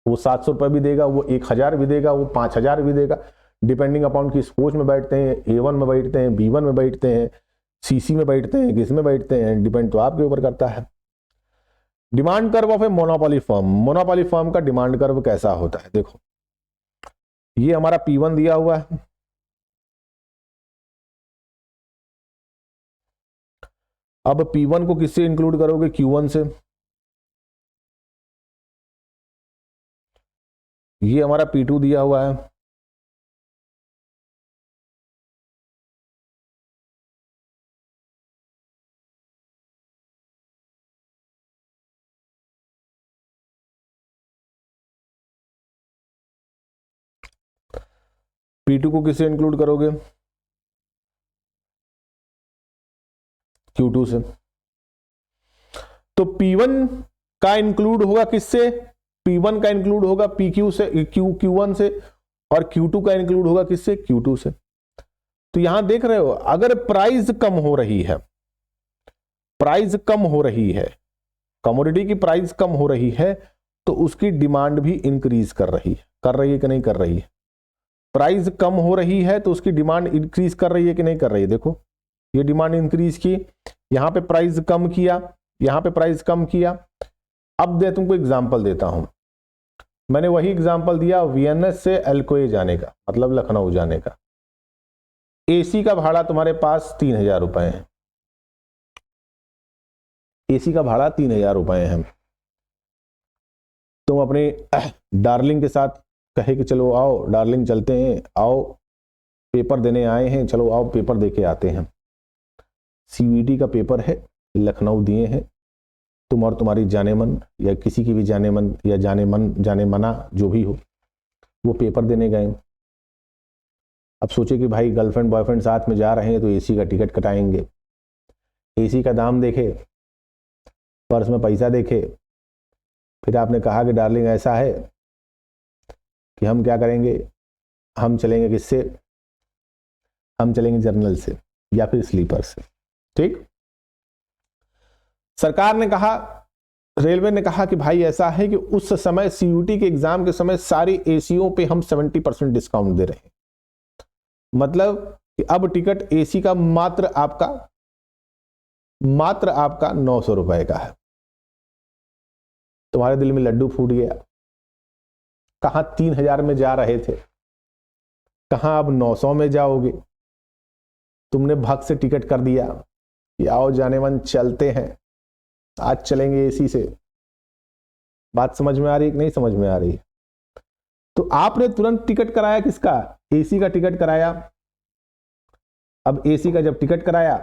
वो 700 रुपए भी देगा, वो 1000 भी देगा, वो 5000 भी देगा, डिपेंडिंग अपॉन किस कोच में बैठते हैं, A1 में बैठते हैं, B1 में बैठते हैं, सीसी में बैठते हैं, किस में बैठते हैं, डिपेंड तो आपके ऊपर करता है। Demand curve of a monopoly firm, monopoly firm का डिमांड कर्व कैसा होता है? देखो, ये हमारा P1 दिया हुआ है, अब P1 को किससे इंक्लूड करोगे? Q1 से। ये हमारा P2 दिया हुआ है, P2 को किससे इंक्लूड करोगे? Q2 से। तो P1 का इंक्लूड होगा किससे? P1 का इंक्लूड होगा PQ से, Q1 से, और Q2 का इंक्लूड होगा किससे? Q2 से। तो यहां देख रहे हो, अगर प्राइस कम हो रही है, प्राइस कम हो रही है, कमोडिटी की प्राइस कम हो रही है, तो उसकी डिमांड भी इंक्रीज कर रही है कि नहीं कर रही है। प्राइस कम हो रही है तो उसकी डिमांड इंक्रीज कर रही है कि नहीं कर रही है। देखो ये डिमांड इंक्रीज की, यहां पे प्राइस कम किया, यहां पे प्राइस कम किया। अब दे तुमको एग्जांपल देता हूं, मैंने वही एग्जांपल दिया वीएनएस से एल्कोए जाने का, मतलब लखनऊ जाने का। एसी का भाड़ा तुम्हारे पास 3,000 रुपए है, एसी का भाड़ा 3,000 रुपए है। तुम अपने डार्लिंग के साथ कहे कि चलो आओ डार्लिंग चलते हैं, आओ पेपर देने आए हैं, चलो आओ पेपर दे के आते हैं। सीयूईटी का पेपर है, लखनऊ दिए हैं, तुम और तुम्हारी जाने मन या किसी की भी जाने मन या जाने मना जो भी हो, वो पेपर देने गए। अब सोचे कि भाई गर्लफ्रेंड बॉयफ्रेंड साथ में जा रहे हैं तो एसी का टिकट कटाएंगे। एसी का दाम देखे, पर्स में पैसा देखे, फिर आपने कहा कि डार्लिंग ऐसा है कि हम क्या करेंगे, हम चलेंगे किससे, हम चलेंगे जर्नल से या फिर स्लीपर से। ठीक, सरकार ने कहा, रेलवे ने कहा कि भाई ऐसा है कि उस समय सीयूटी के एग्जाम के समय सारी एसीओ पे हम 70% डिस्काउंट दे रहे हैं। मतलब कि अब टिकट एसी का मात्र आपका 900 रुपए का है। तुम्हारे दिल में लड्डू फूट गया, कहां 3,000 में जा रहे थे, कहां अब 900 में जाओगे। तुमने भग से टिकट कर दिया कि आओ जाने मन चलते हैं, आज चलेंगे एसी से। बात समझ में आ रही है कि नहीं समझ में आ रही है। तो आपने तुरंत टिकट कराया किसका, एसी का टिकट कराया। अब एसी का जब टिकट कराया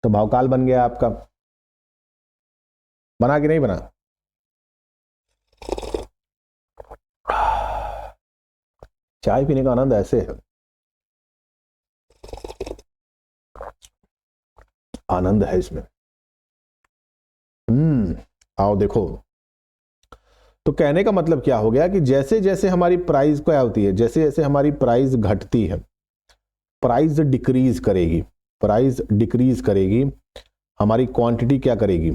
तो भावकाल बन गया आपका, बना कि नहीं बना। चाय पीने का आनंद ऐसे है, आनंद है इसमें। आओ देखो, तो कहने का मतलब क्या हो गया कि जैसे जैसे हमारी प्राइस क्या होती है, जैसे जैसे हमारी प्राइस घटती है, प्राइस डिक्रीज करेगी, प्राइस डिक्रीज करेगी, हमारी क्वांटिटी क्या करेगी,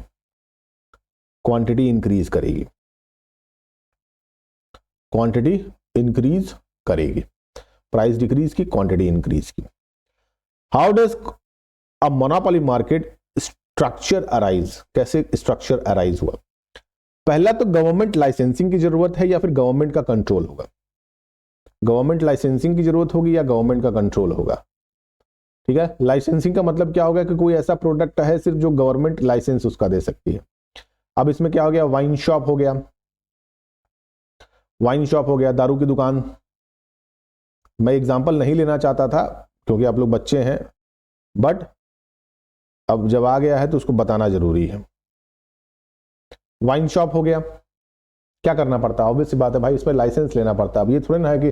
क्वांटिटी इंक्रीज करेगी, क्वांटिटी इंक्रीज करेगी। प्राइस डिक्रीज की, क्वांटिटी इंक्रीज की। How does a monopoly market structure arise, कैसे स्ट्रक्चर अराइज हुआ। पहला तो गवर्नमेंट लाइसेंसिंग की जरूरत है या फिर गवर्नमेंट का कंट्रोल होगा। गवर्नमेंट लाइसेंसिंग की जरूरत होगी या गवर्नमेंट का कंट्रोल होगा। ठीक है, लाइसेंसिंग का मतलब क्या होगा कि कोई ऐसा प्रोडक्ट है सिर्फ जो गवर्नमेंट लाइसेंस उसका दे सकती है। अब इसमें क्या हो गया, वाइन शॉप हो गया, वाइन शॉप हो गया, दारू की दुकान। मैं एग्जांपल नहीं लेना चाहता था क्योंकि आप लोग बच्चे हैं, बट अब जब आ गया है तो उसको बताना जरूरी है। वाइन शॉप हो गया, क्या करना पड़ता है, ऑब्वियस सी बात है भाई, इस पर लाइसेंस लेना पड़ता है। अब ये थोड़ी ना है कि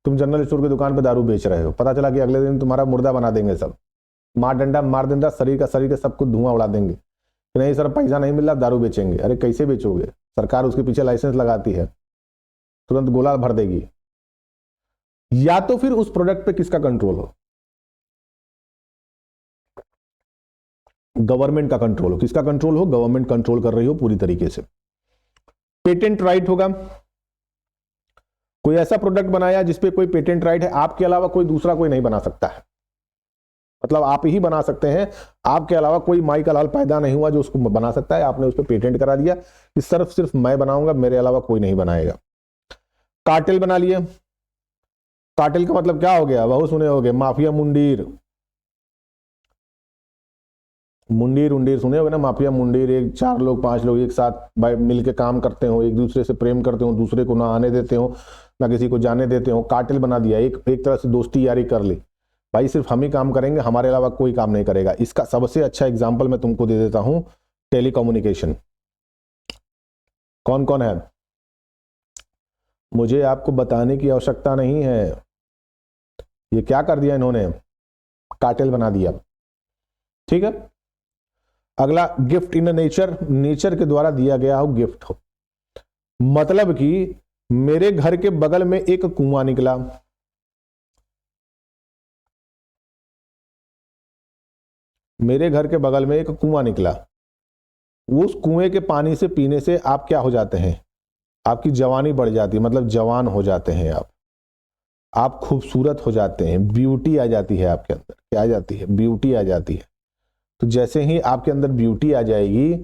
तुम जनरल स्टोर की दुकान पर दारू बेच रहे हो, पता चला कि अगले दिन तुम्हारा मुर्दा बना देंगे सब, मार डंडा मार देंगे, शरीर का सब कुछ धुआं उड़ा देंगे कि नहीं सर पैसा नहीं मिल रहा दारू बेचेंगे। अरे कैसे बेचोगे, सरकार उसके पीछे लाइसेंस लगाती है, तुरंत गोला भर देगी। या तो फिर उस प्रोडक्ट पे किसका कंट्रोल हो, गवर्नमेंट का कंट्रोल हो। किसका कंट्रोल हो, गवर्नमेंट कंट्रोल कर रही हो पूरी तरीके से। पेटेंट राइट होगा, कोई ऐसा प्रोडक्ट बनाया जिसपे कोई पेटेंट राइट है, आपके अलावा कोई दूसरा कोई नहीं बना सकता है, मतलब आप ही बना सकते हैं, आपके अलावा कोई माई का लाल पैदा नहीं हुआ जो उसको बना सकता है। आपने उस पर पेटेंट करा दिया कि सिर्फ मैं बनाऊंगा, मेरे अलावा कोई नहीं बनाएगा। कार्टेल बना लिए, कार्टेल का मतलब क्या हो गया, बहुत सुने होंगे, माफिया मुंडीर, मुंडीर उंडीर सुने होगे ना, माफिया मुंडीर, एक 4 लोग 5 लोग एक साथ मिलकर काम करते हो, एक दूसरे से प्रेम करते हो, दूसरे को ना आने देते हो ना किसी को जाने देते हो। कार्टेल बना दिया, एक तरह से दोस्ती यारी कर ली, भाई सिर्फ हम ही काम करेंगे, हमारे अलावा कोई काम नहीं करेगा। इसका सबसे अच्छा एग्जाम्पल मैं तुमको दे देता हूं, टेलीकम्युनिकेशन। कौन कौन है, मुझे आपको बताने की आवश्यकता नहीं है, ये क्या कर दिया इन्होंने, कार्टेल बना दिया। ठीक है, अगला गिफ्ट इन नेचर, नेचर के द्वारा दिया गया हो गिफ्ट हो, मतलब कि मेरे घर के बगल में एक कुआं निकला, मेरे घर के बगल में एक कुआं निकला, उस कुएं के पानी से पीने से आप क्या हो जाते हैं, आपकी जवानी बढ़ जाती है, मतलब जवान हो जाते हैं आप खूबसूरत हो जाते हैं, ब्यूटी आ जाती है आपके अंदर। क्या आ जाती है? ब्यूटी आ जाती है। तो जैसे ही आपके अंदर ब्यूटी आ जाएगी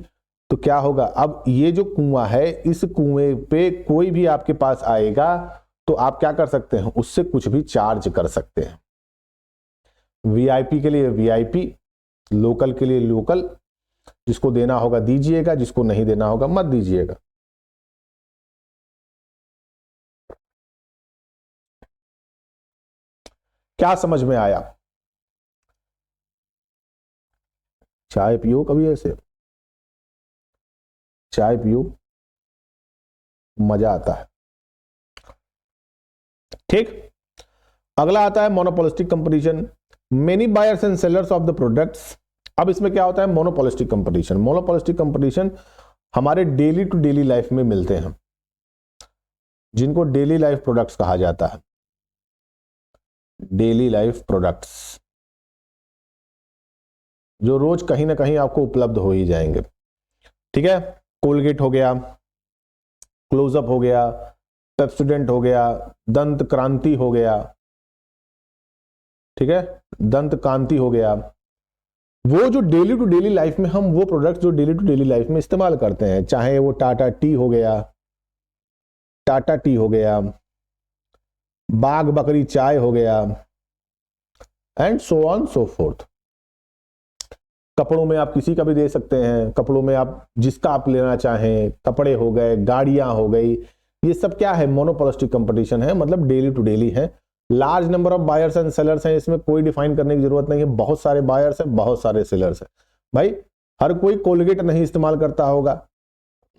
तो क्या होगा, अब ये जो कुआं है, इस कुएं पे कोई भी आपके पास आएगा तो आप क्या कर सकते हैं, उससे कुछ भी चार्ज कर सकते हैं। वीआईपी के लिए वीआईपी, लोकल के लिए लोकल, जिसको देना होगा दीजिएगा, जिसको नहीं देना होगा मत दीजिएगा। क्या समझ में आया? चाय पियो कभी, ऐसे चाय पियो, मजा आता है। ठीक, अगला आता है monopolistic competition. Many buyers and sellers of the products. अब इसमें क्या होता है, मोनोपोलिस्टिक कंपटीशन। मोनोपोलिस्टिक कंपटीशन हमारे डेली टू डेली लाइफ में मिलते हैं, जिनको डेली लाइफ प्रोडक्ट्स कहा जाता है। डेली लाइफ प्रोडक्ट्स जो रोज कहीं ना कहीं आपको उपलब्ध हो ही जाएंगे। ठीक है, कोलगेट हो गया, क्लोजअप हो गया, पेप्सोडेंट हो गया, दंत क्रांति हो गया, ठीक है, दंत कांति हो गया। वो जो डेली टू डेली लाइफ में हम वो प्रोडक्ट्स जो डेली टू डेली लाइफ में इस्तेमाल करते हैं, चाहे वो टाटा टी हो गया, टाटा टी हो गया, बाग बकरी चाय हो गया, and so on so fourth. कपड़ों में आप किसी का भी दे सकते हैं, कपड़ों में आप जिसका आप लेना चाहें, कपड़े हो गए, गाड़ियां हो गई, ये सब क्या है, मोनोपोलिस्टिक कंपटीशन है, मतलब डेली टू डेली है। Large number of buyers and sellers हैं, इसमें कोई डिफाइन करने की जरूरत नहीं है, बहुत सारे बायर्स हैं, बहुत सारे सेलर्स हैं। भाई हर कोई कोलगेट नहीं इस्तेमाल करता होगा,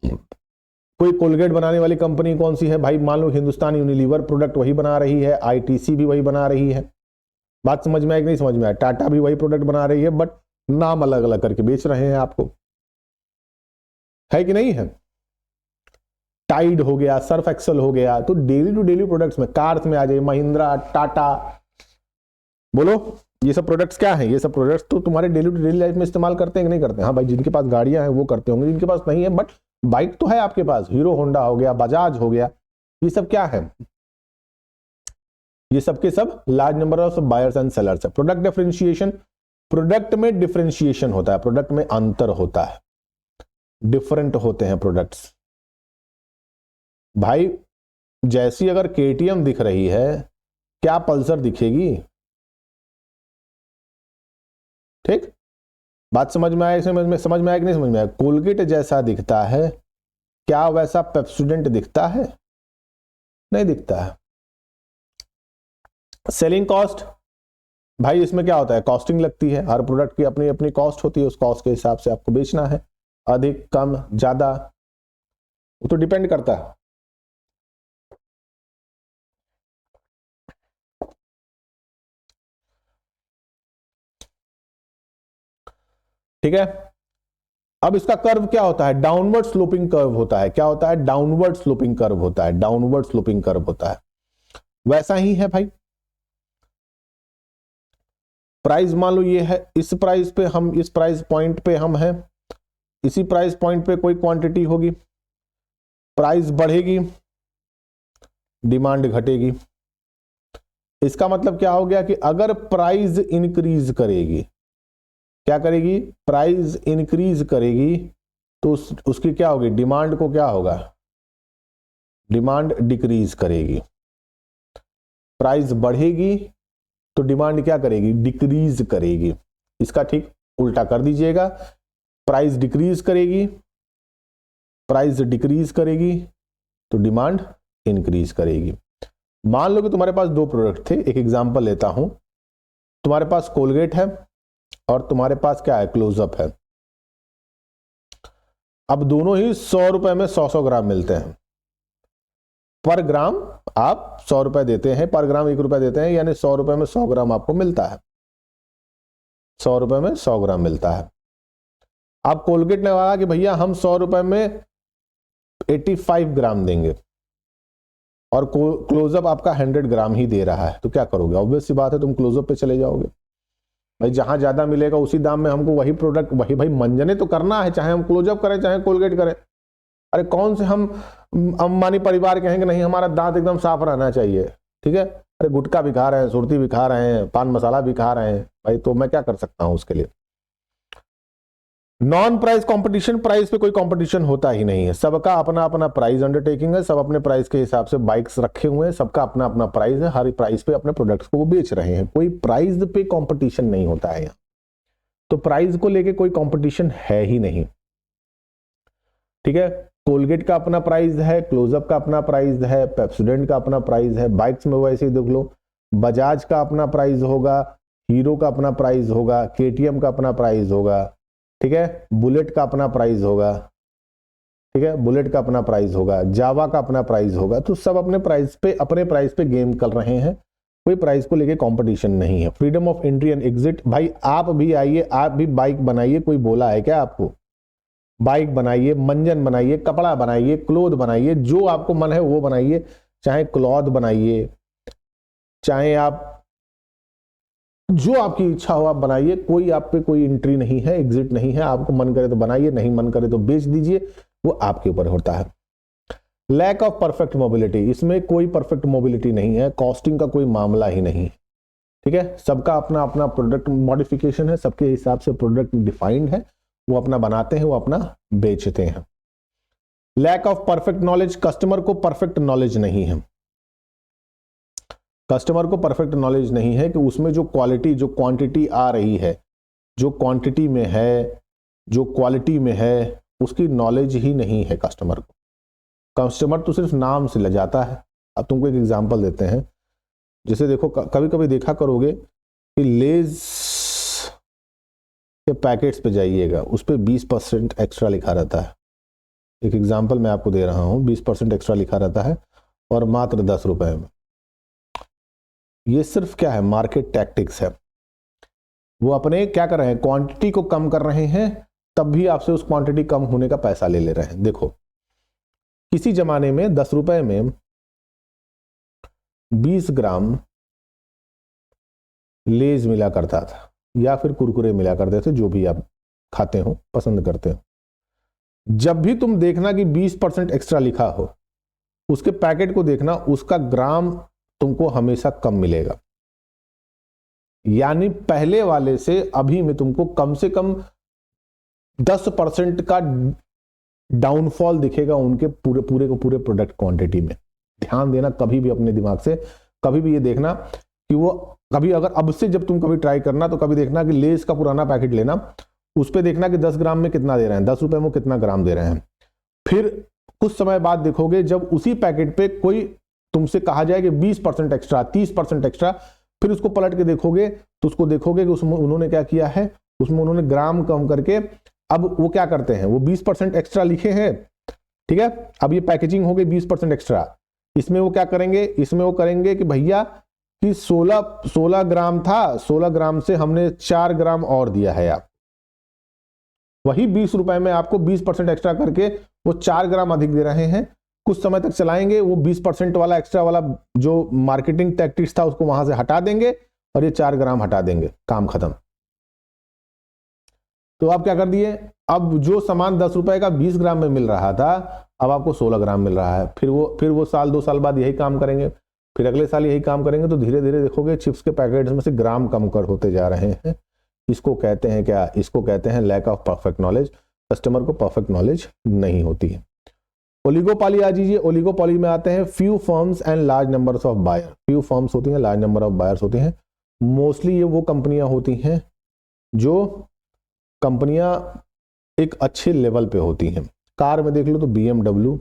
कोई कोलगेट बनाने वाली कंपनी कौन सी है भाई, मान लो हिंदुस्तान यूनिलीवर प्रोडक्ट वही बना रही है, आईटीसी भी वही बना रही है। बात समझ में आए कि नहीं समझ में आए? टाटा भी वही प्रोडक्ट बना रही है, बट नाम अलग अलग करके बेच रहे हैं आपको, है कि नहीं है? टाइड हो गया, सर्फ एक्सल हो गया, तो डेली टू डेली प्रोडक्ट्स में कार्स में आ जाए, महिंद्रा, टाटा, बोलो ये सब प्रोडक्ट्स क्या हैं? ये सब प्रोडक्ट्स तो तुम्हारे डेली टू डेली लाइफ में इस्तेमाल करते हैं कि नहीं करते हैं? हाँ भाई, जिनके पास गाड़ियां हैं वो करते होंगे, जिनके पास नहीं है, बट बाइक तो है आपके पास, हीरो होंडा हो गया, बजाज हो गया, ये सब क्या है? ये सब के सब large number of buyers and sellers है। प्रोडक्ट डिफरेंशिएशन, प्रोडक्ट में डिफरेंशिएशन होता है, प्रोडक्ट में अंतर होता है, डिफरेंट होते हैं प्रोडक्ट्स। भाई जैसी अगर केटीएम दिख रही है, क्या पल्सर दिखेगी? ठीक, बात समझ में आया? समझ में आया कि नहीं समझ में आया? कोलगेट जैसा दिखता है, क्या वैसा पेप्सोडेंट दिखता है? नहीं दिखता है। सेलिंग कॉस्ट, भाई इसमें क्या होता है, कॉस्टिंग लगती है, हर प्रोडक्ट की अपनी अपनी कॉस्ट होती है, उस कॉस्ट के हिसाब से आपको बेचना है, अधिक कम ज्यादा, वो तो डिपेंड करता है। ठीक है, अब इसका कर्व क्या होता है, डाउनवर्ड स्लोपिंग कर्व होता है। क्या होता है? डाउनवर्ड स्लोपिंग कर्व होता है, डाउनवर्ड स्लोपिंग कर्व होता है। वैसा ही है भाई, प्राइस मान लो ये है, इस प्राइस पे हम, इस प्राइस पॉइंट पे हम हैं, इसी प्राइस पॉइंट पे कोई क्वांटिटी होगी, प्राइस बढ़ेगी, डिमांड घटेगी। इसका मतलब क्या हो गया कि अगर प्राइस इंक्रीज करेगी, क्या करेगी, प्राइस इंक्रीज करेगी, तो उसकी क्या होगी, डिमांड को क्या होगा, डिमांड डिक्रीज करेगी। प्राइस बढ़ेगी तो डिमांड क्या करेगी, डिक्रीज करेगी। इसका ठीक उल्टा कर दीजिएगा, प्राइस डिक्रीज करेगी, प्राइस डिक्रीज करेगी तो डिमांड इंक्रीज करेगी। मान लो कि तुम्हारे पास दो प्रोडक्ट थे, एक एग्जांपल लेता हूं, तुम्हारे पास कोलगेट है और तुम्हारे पास क्या है, क्लोजअप है। अब दोनों ही 100 रुपए में 100 ग्राम मिलते हैं, पर ग्राम आप 100 रुपए देते हैं, पर ग्राम 1 रुपए देते हैं, यानी 100 रुपए में 100 ग्राम आपको मिलता है, 100 रुपए में 100 ग्राम मिलता है। आप कोलगेट ने कहा कि भैया हम 100 रुपए में 85 ग्राम देंगे, और क्लोजअप आपका 100 ग्राम ही दे रहा है, तो क्या करोगे? ऑब्वियस सी बात है, तुम क्लोजअप पे चले जाओगे। भाई जहां ज्यादा मिलेगा उसी दाम में हमको वही प्रोडक्ट, वही भाई मंजने तो करना है, चाहे हम क्लोजअप करें चाहे कोलगेट करें। अरे कौन से हम अंबानी परिवार कहेंगे नहीं हमारा दांत एकदम साफ रहना चाहिए, ठीक है? अरे गुटखा भी खा रहे हैं, सुरती भी खा रहे हैं, पान मसाला भी खा रहे हैं भाई, तो मैं क्या कर सकता हूं उसके लिए? नॉन प्राइस कंपटीशन, प्राइस पे कोई कंपटीशन होता ही नहीं है, सबका अपना अपना प्राइस अंडरटेकिंग है, सब अपने प्राइस के हिसाब से बाइक्स रखे हुए हैं, सबका अपना अपना प्राइस है, हर प्राइस पे अपने प्रोडक्ट्स को वो बेच रहे हैं, कोई प्राइस पे कंपटीशन नहीं होता है यहाँ। तो प्राइस को लेके कोई कंपटीशन है ही नहीं, ठीक है? कोलगेट का अपना प्राइस है, क्लोजअप का अपना प्राइस है, पेप्सोडेंट का अपना प्राइस है, बाइक्स में वैसे ही देख लो, बजाज का अपना प्राइस होगा, हीरो का अपना प्राइस होगा, केटीएम का अपना प्राइस होगा, ठीक है? बुलेट का अपना प्राइस होगा, ठीक है? बुलेट का अपना प्राइस होगा, जावा का अपना प्राइस होगा, तो सब अपने प्राइस पे गेम कर रहे हैं, कोई प्राइस को लेके कंपटीशन नहीं है। Freedom of entry and exit, भाई आप भी आइए, आप भी बाइक बनाइए, कोई बोला है क्या आपको? बाइक बनाइए, मंजन बनाइए, कपड़ा बनाइए, क्लोथ बनाइए, जो आपको मन है वो बनाइए, चाहे क्लॉथ बनाइए, चाहे आप जो आपकी इच्छा हो आप बनाइए, कोई आप पे कोई एंट्री नहीं है, एग्जिट नहीं है, आपको मन करे तो बनाइए, नहीं मन करे तो बेच दीजिए, वो आपके ऊपर होता है। लैक ऑफ परफेक्ट मोबिलिटी, इसमें कोई परफेक्ट मोबिलिटी नहीं है, कॉस्टिंग का कोई मामला ही नहीं, ठीक है? सबका अपना अपना प्रोडक्ट मॉडिफिकेशन है, सबके हिसाब से प्रोडक्ट डिफाइंड है, वो अपना बनाते हैं, वो अपना बेचते हैं। Lack of perfect knowledge, customer को परफेक्ट नॉलेज नहीं है, कस्टमर को परफेक्ट नॉलेज नहीं है कि उसमें जो क्वालिटी, जो क्वांटिटी आ रही है, जो क्वांटिटी में है, जो क्वालिटी में है, उसकी नॉलेज ही नहीं है कस्टमर को। कस्टमर तो सिर्फ नाम से ले जाता है। अब तुमको एक एग्जांपल देते हैं, जैसे देखो कभी कभी देखा करोगे कि लेज के पैकेट्स पे जाइएगा, उस पर 20% एक्स्ट्रा लिखा रहता है। एक एग्जांपल मैं आपको दे रहा हूं, 20% एक्स्ट्रा लिखा रहता है और मात्र 10 रुपए में। ये सिर्फ क्या है? मार्केट टैक्टिक्स है। वो अपने क्या कर रहे हैं? क्वांटिटी को कम कर रहे हैं, तब भी आपसे उस क्वांटिटी कम होने का पैसा ले ले रहे हैं। देखो किसी जमाने में 10 रुपए में 20 ग्राम लेज मिला करता था, या फिर कुरकुरे मिला करते थे, जो भी आप खाते हो, पसंद करते हो। जब भी तुम देखना कि 20% एक्स्ट्रा लिखा हो, उसके पैकेट को देखना, उसका ग्राम तुमको हमेशा कम मिलेगा। यानी पहले वाले से अभी में तुमको कम से कम 10% का डाउनफॉल दिखेगा उनके पूरे पूरे को पूरे प्रोडक्ट क्वांटिटी में। ध्यान देना कभी भी अपने दिमाग से, कभी भी ये देखना कि वो कभी अगर अब से जब तुम कभी ट्राई करना तो कभी देखना कि लेस का पुराना पैकेट लेना, उस पर देखना कि 10 ग्राम में कितना दे रहे हैं, 10 रुपए में कितना ग्राम दे रहे हैं। फिर कुछ समय बाद देखोगे जब उसी पैकेट पे कोई तुमसे कहा जाए कि 20% एक्स्ट्रा, 30% एक्स्ट्रा, फिर उसको पलट के देखोगे तो उसको देखोगे कि उसमें उन्होंने क्या किया है, उसमें उन्होंने ग्राम कम करके अब वो क्या करते हैं, वो 20% एक्स्ट्रा लिखे हैं, ठीक है? अब ये पैकेजिंग हो गई 20% एक्स्ट्रा, इसमें वो क्या करेंगे, इसमें वो करेंगे कि भैया कि 16 ग्राम था, 16 ग्राम से हमने 4 ग्राम और दिया है। आप वही 20 रुपए में आपको 20% एक्स्ट्रा करके वो 4 ग्राम अधिक दे रहे हैं। कुछ समय तक चलाएंगे, वो 20% वाला एक्स्ट्रा वाला जो मार्केटिंग टैक्टिक्स था उसको वहां से हटा देंगे और ये 4 ग्राम हटा देंगे, काम खत्म। तो आप क्या कर दिए, अब जो सामान 10 रुपए का 20 ग्राम में मिल रहा था, अब आपको 16 ग्राम मिल रहा है। फिर वो साल 2 साल बाद यही काम करेंगे, फिर अगले साल यही काम करेंगे, तो धीरे धीरे देखोगे चिप्स के पैकेट्स में से ग्राम कम कर होते जा रहे हैं। इसको कहते हैं क्या? इसको कहते हैं lack of perfect knowledge. Customer को परफेक्ट नॉलेज नहीं होती है। ओलिगोपॉली आ जाइए, ओलिगोपॉली में आते हैं few firms and large numbers of buyer. Few firms होती हैं, लार्ज नंबर ऑफ बायर्स होते हैं। मोस्टली ये वो कंपनियां होती हैं जो कंपनियां एक अच्छे लेवल पे होती हैं। कार में देख लो तो BMW,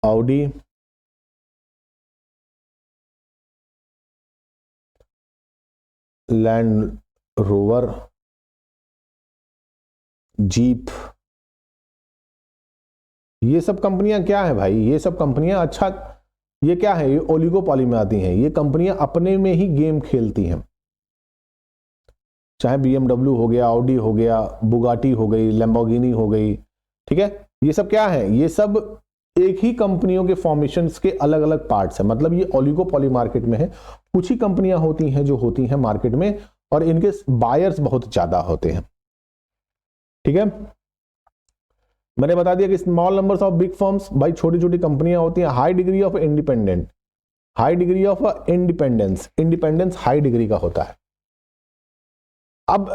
Audi, land rover, jeep, ये सब कंपनियां क्या है भाई? ये सब कंपनियां अच्छा, ये क्या है? ये ओलिगोपॉली में आती हैं। ये कंपनियां अपने में ही गेम खेलती हैं, चाहे BMW हो गया, ऑडी हो गया, बुगाटी हो गई, लैम्बोर्गिनी हो गई, ठीक है? ये सब क्या है? ये सब एक ही कंपनियों के फॉर्मेशंस के अलग अलग पार्ट्स हैं, मतलब ये ओलिगोपॉली मार्केट में है। कुछ ही कंपनियां होती हैं जो होती हैं मार्केट में, और इनके बायर्स बहुत ज्यादा होते हैं। ठीक है, मैंने बता दिया कि small numbers of big firms, भाई छोटी छोटी कंपनियां होती हैं। High degree of independent, high degree of independence, independence high degree का होता है। अब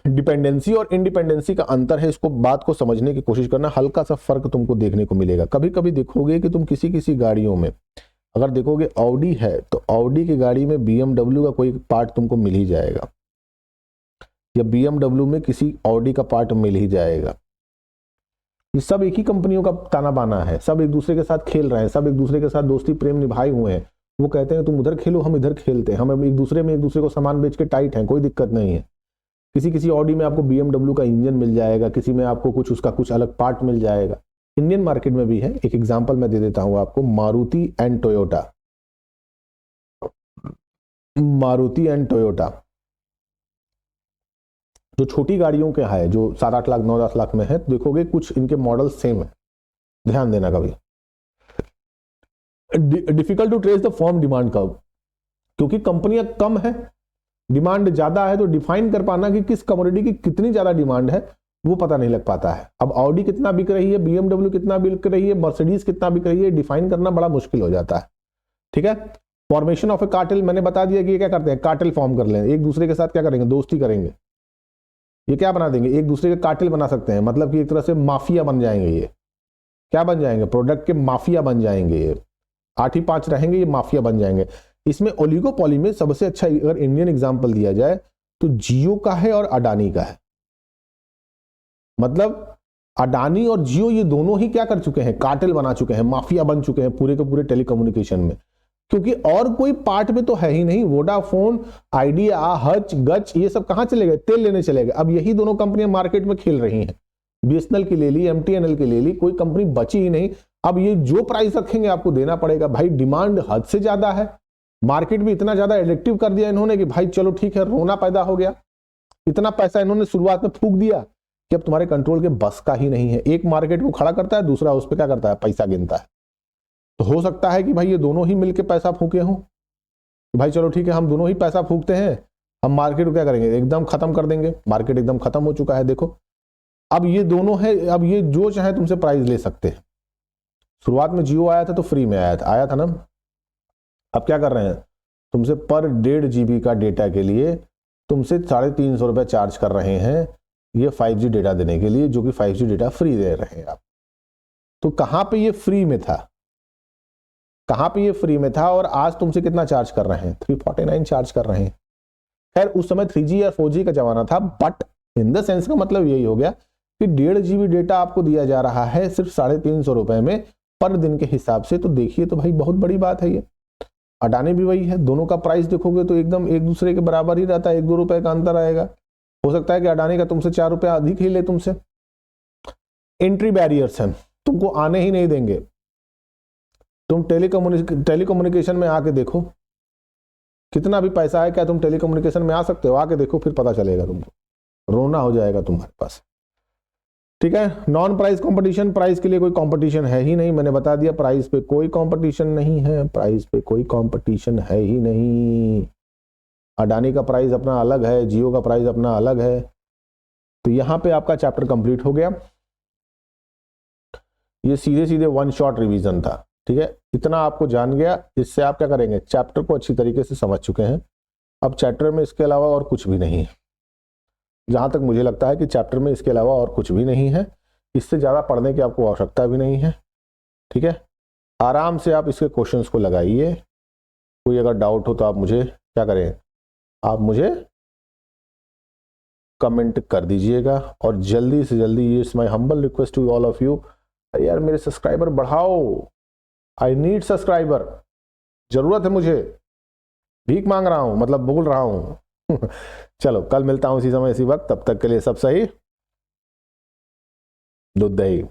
डिपेंडेंसी और इंडिपेंडेंसी का अंतर है, इसको बात को समझने की कोशिश करना, हल्का सा फर्क तुमको देखने को मिलेगा। कभी कभी देखोगे कि तुम किसी किसी गाड़ियों में अगर देखोगे ऑडी है तो ऑडी की गाड़ी में बीएमडब्ल्यू का कोई पार्ट तुमको मिल ही जाएगा, या बीएमडब्ल्यू में किसी ऑडी का पार्ट मिल ही जाएगा। ये सब एक ही कंपनियों का ताना बाना है, सब एक दूसरे के साथ खेल रहे हैं, सब एक दूसरे के साथ दोस्ती प्रेम निभाए हुए हैं। वो कहते हैं तुम उधर खेलो हम इधर खेलते हैं, हम एक दूसरे में एक दूसरे को सामान बेच के टाइट हैं, कोई दिक्कत नहीं है। किसी किसी ऑडी में आपको बीएमडब्ल्यू का इंजन मिल जाएगा, किसी में आपको कुछ उसका कुछ अलग पार्ट मिल जाएगा। इंडियन मार्केट में भी है। एक एग्जांपल मैं दे देता हूं आपको, Maruti and Toyota. Maruti and Toyota जो छोटी गाड़ियों के है, जो 7-8 लाख 9-10 लाख में है, देखोगे कुछ इनके मॉडल सेम है। ध्यान देना, कभी difficult to trace the firm demand curve, क्योंकि कंपनियां कम है, डिमांड ज्यादा है, तो डिफाइन कर पाना कि किस कमोडिटी की कितनी ज्यादा डिमांड है वो पता नहीं लग पाता है। अब ऑडी कितना बिक रही है, बीएमडब्ल्यू कितना बिक रही है, मर्सिडीज कितना बिक रही है, डिफाइन करना बड़ा मुश्किल हो जाता है। ठीक है, फॉर्मेशन ऑफ ए कार्टेल, मैंने बता दिया कि ये क्या करते हैं, कार्टेल फॉर्म कर लें, एक दूसरे के साथ क्या करेंगे, दोस्ती करेंगे। ये क्या बना देंगे, एक दूसरे के कार्टेल बना सकते हैं, मतलब कि एक तरह से माफिया बन जाएंगे। ये क्या बन जाएंगे, प्रोडक्ट के माफिया बन जाएंगे। ये 8 ही 5 रहेंगे, ये माफिया बन जाएंगे। इसमें ओलिगोपॉली में सबसे अच्छा अगर इंडियन एग्जांपल दिया जाए तो जियो का है और अडानी का है। मतलब अडानी और जियो ये दोनों ही क्या कर चुके हैं, कार्टेल बना चुके हैं, माफिया बन चुके हैं पूरे के पूरे टेलीकम्युनिकेशन में, क्योंकि और कोई पार्ट में तो है ही नहीं। वोडाफोन, आइडिया, हच गच ये सब कहां चले गए, तेल लेने चले गए। अब यही दोनों कंपनियां मार्केट में खेल रही हैं, बीएसएनएल की ले ली, एमटीएनएल की ले ली, कोई कंपनी बची ही नहीं। अब ये जो प्राइस रखेंगे आपको देना पड़ेगा। भाई डिमांड हद से ज्यादा है, मार्केट में इतना ज्यादा एडिक्टिव कर दिया इन्होंने कि भाई चलो ठीक है, रोना पैदा हो गया। इतना पैसा इन्होंने शुरुआत में फूंक दिया कि अब तुम्हारे कंट्रोल के बस का ही नहीं है। एक मार्केट को खड़ा करता है, दूसरा उस पर क्या करता है, पैसा गिनता है। तो हो सकता है कि भाई ये दोनों ही मिलके पैसा फूके हों, भाई चलो ठीक है हम दोनों ही पैसा फूकते हैं, हम मार्केट को क्या करेंगे, एकदम खत्म कर देंगे। मार्केट एकदम खत्म हो चुका है। देखो अब ये दोनों है, अब ये जो चाहे तुमसे प्राइस ले सकते हैं। शुरुआत में जियो आया था तो फ्री में आया था ना। अब क्या कर रहे हैं, तुमसे पर 1.5 GB का डेटा के लिए तुमसे 350 रुपये चार्ज कर रहे हैं, ये 5G डेटा देने के लिए, जो कि 5G डेटा फ्री दे रहे हैं आप। तो कहां पे ये फ्री में था, कहां पे ये फ्री में था, और आज तुमसे कितना चार्ज कर रहे हैं, 349 चार्ज कर रहे हैं। खैर उस समय 3G या 4G का जमाना था, बट इन द सेंस का मतलब यही हो गया कि 1.5 GB डेटा आपको दिया जा रहा है सिर्फ 350 रुपए में पर दिन के हिसाब से। तो देखिए तो भाई बहुत बड़ी बात है ये। अडानी भी वही है, दोनों का प्राइस देखोगे तो एकदम एक दूसरे के बराबर ही रहता है, 1-2 रुपए का अंतर आएगा। हो सकता है कि अडानी का तुमसे 4 रुपए अधिक ही ले तुमसे। एंट्री बैरियर्स हैं, तुमको आने ही नहीं देंगे। तुम टेलीकम्युनिकेशन में आके देखो, कितना भी पैसा है, क्या तुम टेलीकम्युनिकेशन में आ सकते हो, आके देखो फिर पता चलेगा तुमको, रोना हो जाएगा तुम्हारे पास। ठीक है, नॉन प्राइस कंपटीशन, प्राइस के लिए कोई कंपटीशन है ही नहीं। मैंने बता दिया प्राइस पे कोई कंपटीशन नहीं है, प्राइस पे कोई कंपटीशन है ही नहीं। अडानी का प्राइस अपना अलग है, जियो का प्राइस अपना अलग है। तो यहां पे आपका चैप्टर कंप्लीट हो गया। ये सीधे सीधे 1 शॉट रिवीजन था। ठीक है, इतना आपको जान गया, इससे आप क्या करेंगे, चैप्टर को अच्छी तरीके से समझ चुके हैं। अब चैप्टर में इसके अलावा और कुछ भी नहीं है, जहां तक मुझे लगता है कि चैप्टर में इसके अलावा और कुछ भी नहीं है। इससे ज्यादा पढ़ने की आपको आवश्यकता भी नहीं है। ठीक है, आराम से आप इसके क्वेश्चंस को लगाइए। कोई अगर डाउट हो तो आप मुझे क्या करें, आप मुझे कमेंट कर दीजिएगा, और जल्दी से जल्दी, ये is my humble request to all of you, यार मेरे सब्सक्राइबर बढ़ाओ। आई नीड सब्सक्राइबर, जरूरत है मुझे, भीख मांग रहा हूं, मतलब बोल रहा हूं। चलो कल मिलता हूं इसी समय इसी वक्त, तब तक के लिए सब सही, दूध दही।